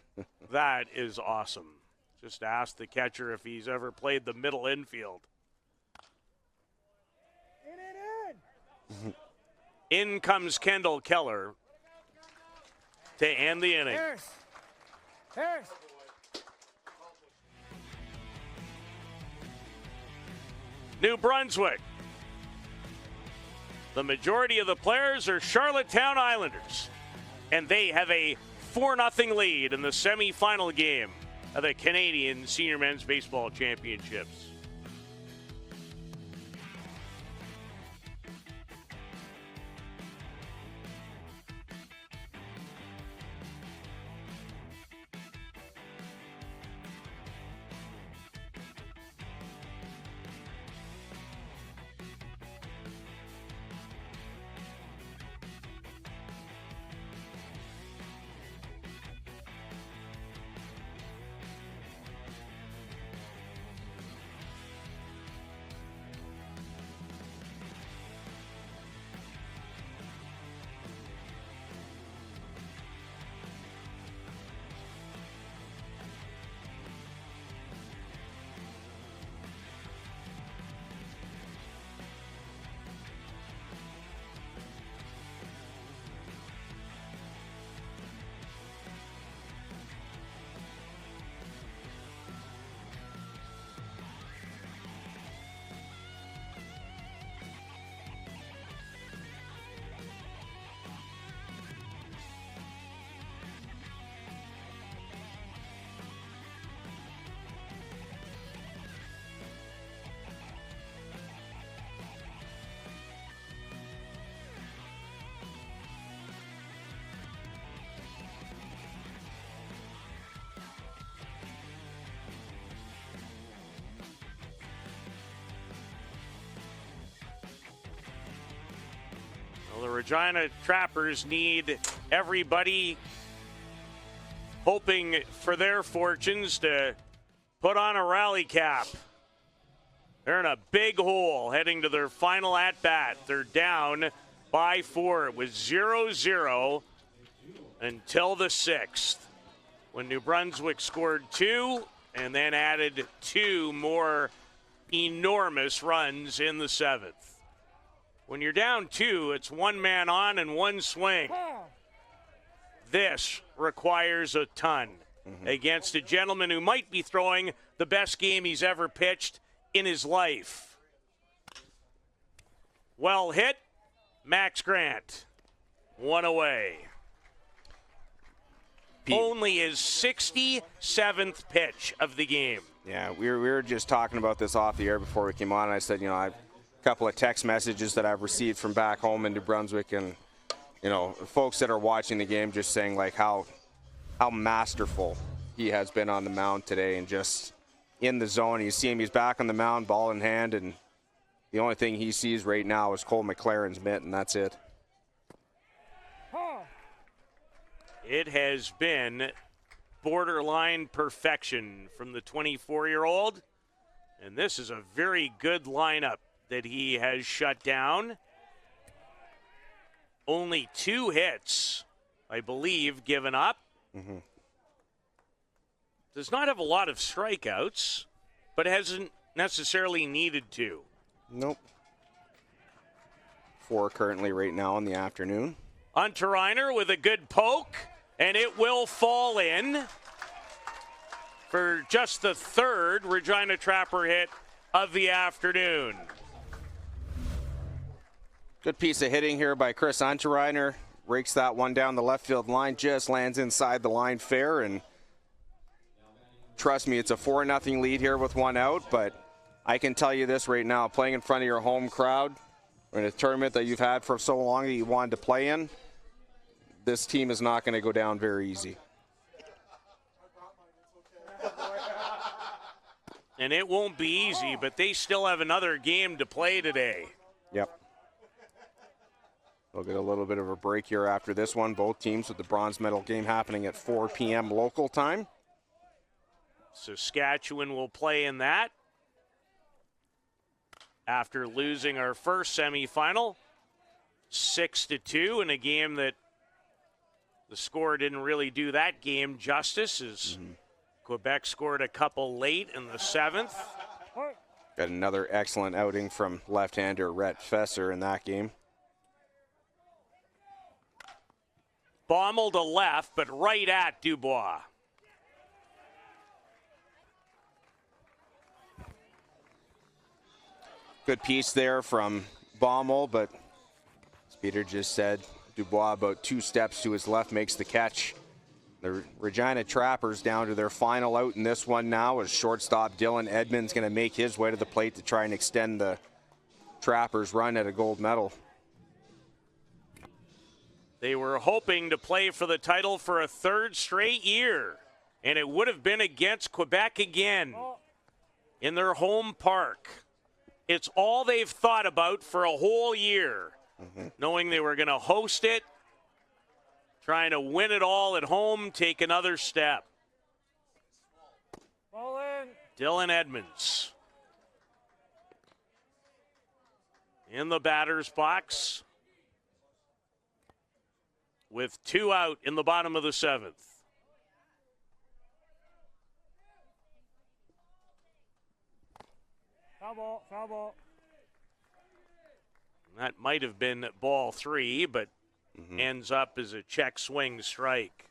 it. That is awesome. Just ask the catcher if he's ever played the middle infield. In comes Kendall Keller to end the inning. Harris. New Brunswick. The majority of the players are Charlottetown Islanders, and they have a 4-0 lead in the semifinal game of the Canadian Senior Men's Baseball Championships. The Regina Trappers need everybody hoping for their fortunes to put on a rally cap. They're in a big hole heading to their final at-bat. They're down by 4. It was 0-0 until the 6th, when New Brunswick scored 2 and then added 2 more enormous runs in the 7th. When you're down 2, it's 1 man on and 1 swing. This requires a ton against a gentleman who might be throwing the best game he's ever pitched in his life. Well hit, Max Grant. 1 away. Only his 67th pitch of the game. Yeah, we were just talking about this off the air before we came on. I said, I've a couple of text messages that I've received from back home in New Brunswick, and folks that are watching the game just saying like how masterful he has been on the mound today, and just in the zone. You see him, he's back on the mound, ball in hand, and the only thing he sees right now is Cole McLaren's mitt, and that's it. It has been borderline perfection from the 24-year-old, and this is a very good lineup that he has shut down. Only 2 hits, I believe, given up. Does not have a lot of strikeouts, but hasn't necessarily needed to. Nope. 4 currently right now in the afternoon. Hunter Reiner with a good poke, and it will fall in for just the 3rd Regina Trapper hit of the afternoon. Good piece of hitting here by Chris Unterreiner. Rakes that one down the left field line, just lands inside the line fair, and trust me, it's a 4-0 lead here with 1 out, but I can tell you this right now, playing in front of your home crowd in a tournament that you've had for so long that you wanted to play in, this team is not going to go down very easy. And it won't be easy, but they still have another game to play today. Yep. We'll get a little bit of a break here after this one. Both teams with the bronze medal game happening at 4 p.m. local time. Saskatchewan will play in that after losing our first semifinal 6-2 in a game that the score didn't really do that game justice, as Quebec scored a couple late in the 7th. Got another excellent outing from left-hander Rhett Fesser in that game. Bommel to left, but right at Dubois. Good piece there from Bommel, but as Peter just said, Dubois about 2 steps to his left makes the catch. The Regina Trappers down to their final out in this one now, as shortstop Dylan Edmonds going to make his way to the plate to try and extend the Trappers' run at a gold medal. They were hoping to play for the title for a 3rd straight year, and it would have been against Quebec again in their home park. It's all they've thought about for a whole year, knowing they were going to host it, trying to win it all at home, take another step. Ball in. Dylan Edmonds in the batter's box with 2 out in the bottom of the 7th. Foul ball, foul ball. That might have been ball 3, but ends up as a check swing strike.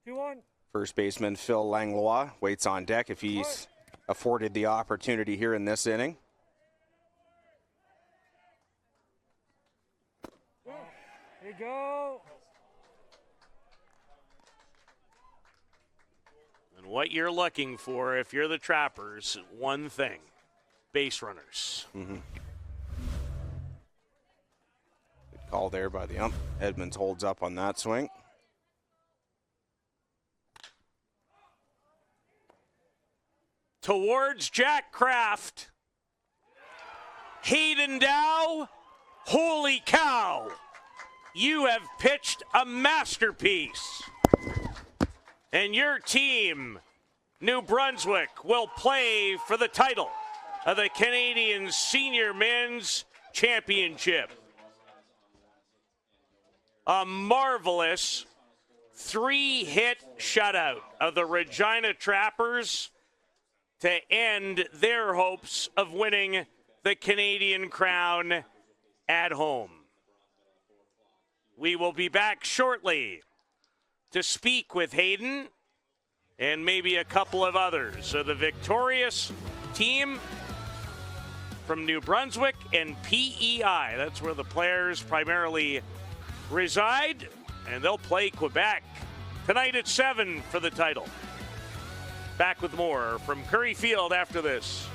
2-1. First baseman Phil Langlois waits on deck if he's afforded the opportunity here in this inning. Here you go. And what you're looking for, if you're the Trappers, one thing: base runners. Good call there by the ump. Edmonds holds up on that swing. Towards Jack Kraft. Hayden Dow Holy cow! You have pitched a masterpiece. And your team, New Brunswick, will play for the title of the Canadian Senior Men's Championship. A marvelous 3-hit shutout of the Regina Trappers to end their hopes of winning the Canadian crown at home. We will be back shortly to speak with Hayden and maybe a couple of others. So the victorious team from New Brunswick and PEI. That's where the players primarily reside, and they'll play Quebec tonight at 7 for the title. Back with more from Curry Field after this.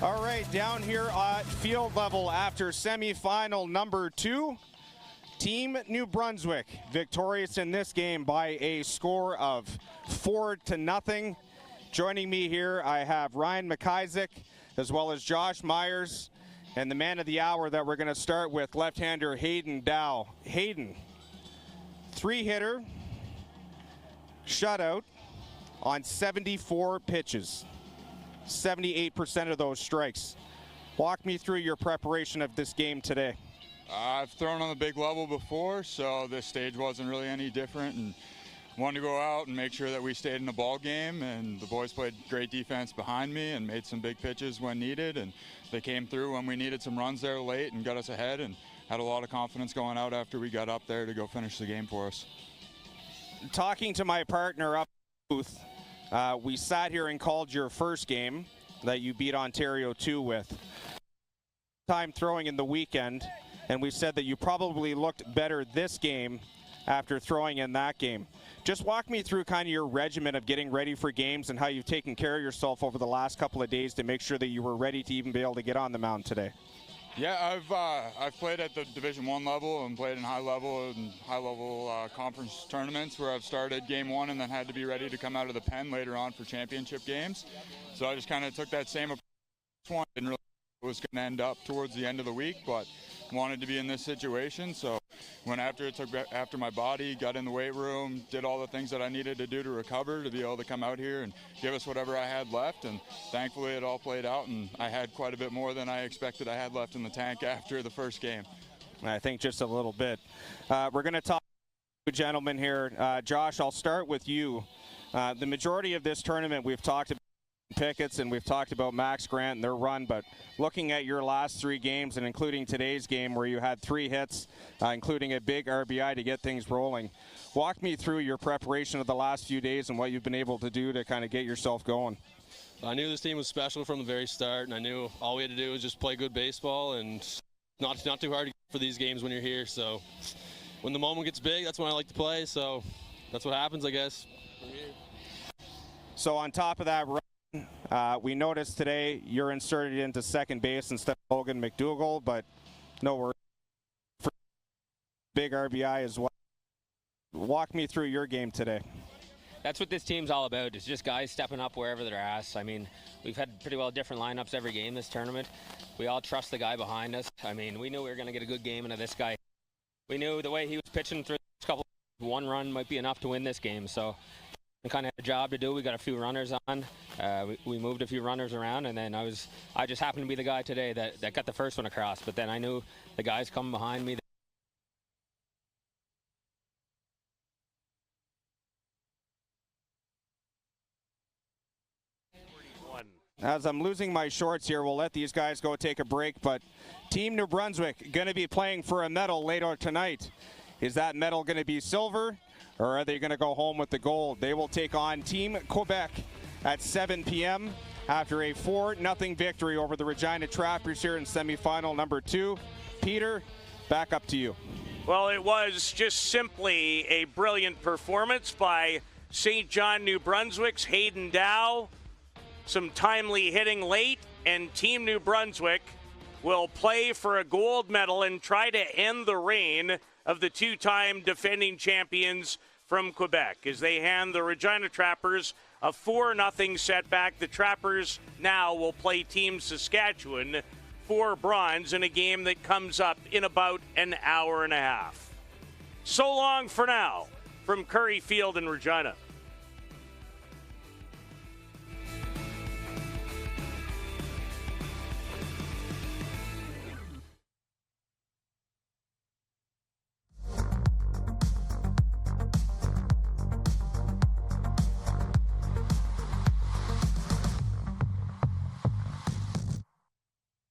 All right, down here at field level after semifinal number 2, Team New Brunswick victorious in this game by a score of 4-0. Joining me here, I have Ryan McIsaac as well as Josh Myers, and the man of the hour that we're going to start with, left-hander Hayden Dow. Hayden, 3-hitter, shutout on 74 pitches. 78% of those strikes. Walk me through your preparation of this game today. I've thrown on the big level before, so this stage wasn't really any different, and wanted to go out and make sure that we stayed in the ball game, and the boys played great defense behind me and made some big pitches when needed, and they came through when we needed some runs there late and got us ahead, and had a lot of confidence going out after we got up there to go finish the game for us. Talking to my partner up in the booth, we sat here and called your first game that you beat Ontario 2 with. Time throwing in the weekend, and we said that you probably looked better this game after throwing in that game. Just walk me through kind of your regimen of getting ready for games and how you've taken care of yourself over the last couple of days to make sure that you were ready to even be able to get on the mound today. Yeah, I've played at the Division I level and played in high level conference tournaments where I've started game 1 and then had to be ready to come out of the pen later on for championship games. So I just kind of took that same approach. Didn't really know it was going to end up towards the end of the week, but wanted to be in this situation. So went after my body, got in the weight room, did all the things that I needed to do to recover to be able to come out here and give us whatever I had left. And thankfully it all played out, and I had quite a bit more than I expected I had left in the tank after the first game. I think just a little bit. We're going to talk to gentlemen here. Josh, I'll start with you. The majority of this tournament we've talked about Pickets and we've talked about Max Grant and their run, but looking at your last 3 games and including today's game where you had 3 hits, including a big RBI to get things rolling, walk me through your preparation of the last few days and what you've been able to do to kind of get yourself going. I knew this team was special from the very start, and I knew all we had to do was just play good baseball and not too hard for these games when you're here. So when the moment gets big, that's when I like to play, so that's what happens, I guess. So on top of that, we noticed today you're inserted into second base instead of Logan McDougall, but no worries. For big RBI as well. Walk me through your game today. That's what this team's all about. It's just guys stepping up wherever they're asked. I mean, we've had pretty well different lineups every game this tournament. We all trust the guy behind us. I mean, we knew we were going to get a good game into this guy. We knew the way he was pitching through the first couple, one run might be enough to win this game. So we kind of had a job to do. We got a few runners on. We moved a few runners around, and then I just happened to be the guy today that got the first one across. But then I knew the guys coming behind me. As I'm losing my shorts here, we'll let these guys go take a break, but Team New Brunswick going to be playing for a medal later tonight. Is that medal going to be silver, or are they going to go home with the gold? They will take on Team Quebec at 7 p.m. after a 4-0 victory over the Regina Trappers here in semifinal number 2. Peter, back up to you. Well, it was just simply a brilliant performance by St. John, New Brunswick's Hayden Dow. Some timely hitting late, and Team New Brunswick will play for a gold medal and try to end the reign of the two-time defending champions from Quebec as they hand the Regina Trappers a 4-0 setback. The Trappers now will play Team Saskatchewan for bronze in a game that comes up in about an hour and a half. So long for now from Curry Field in Regina.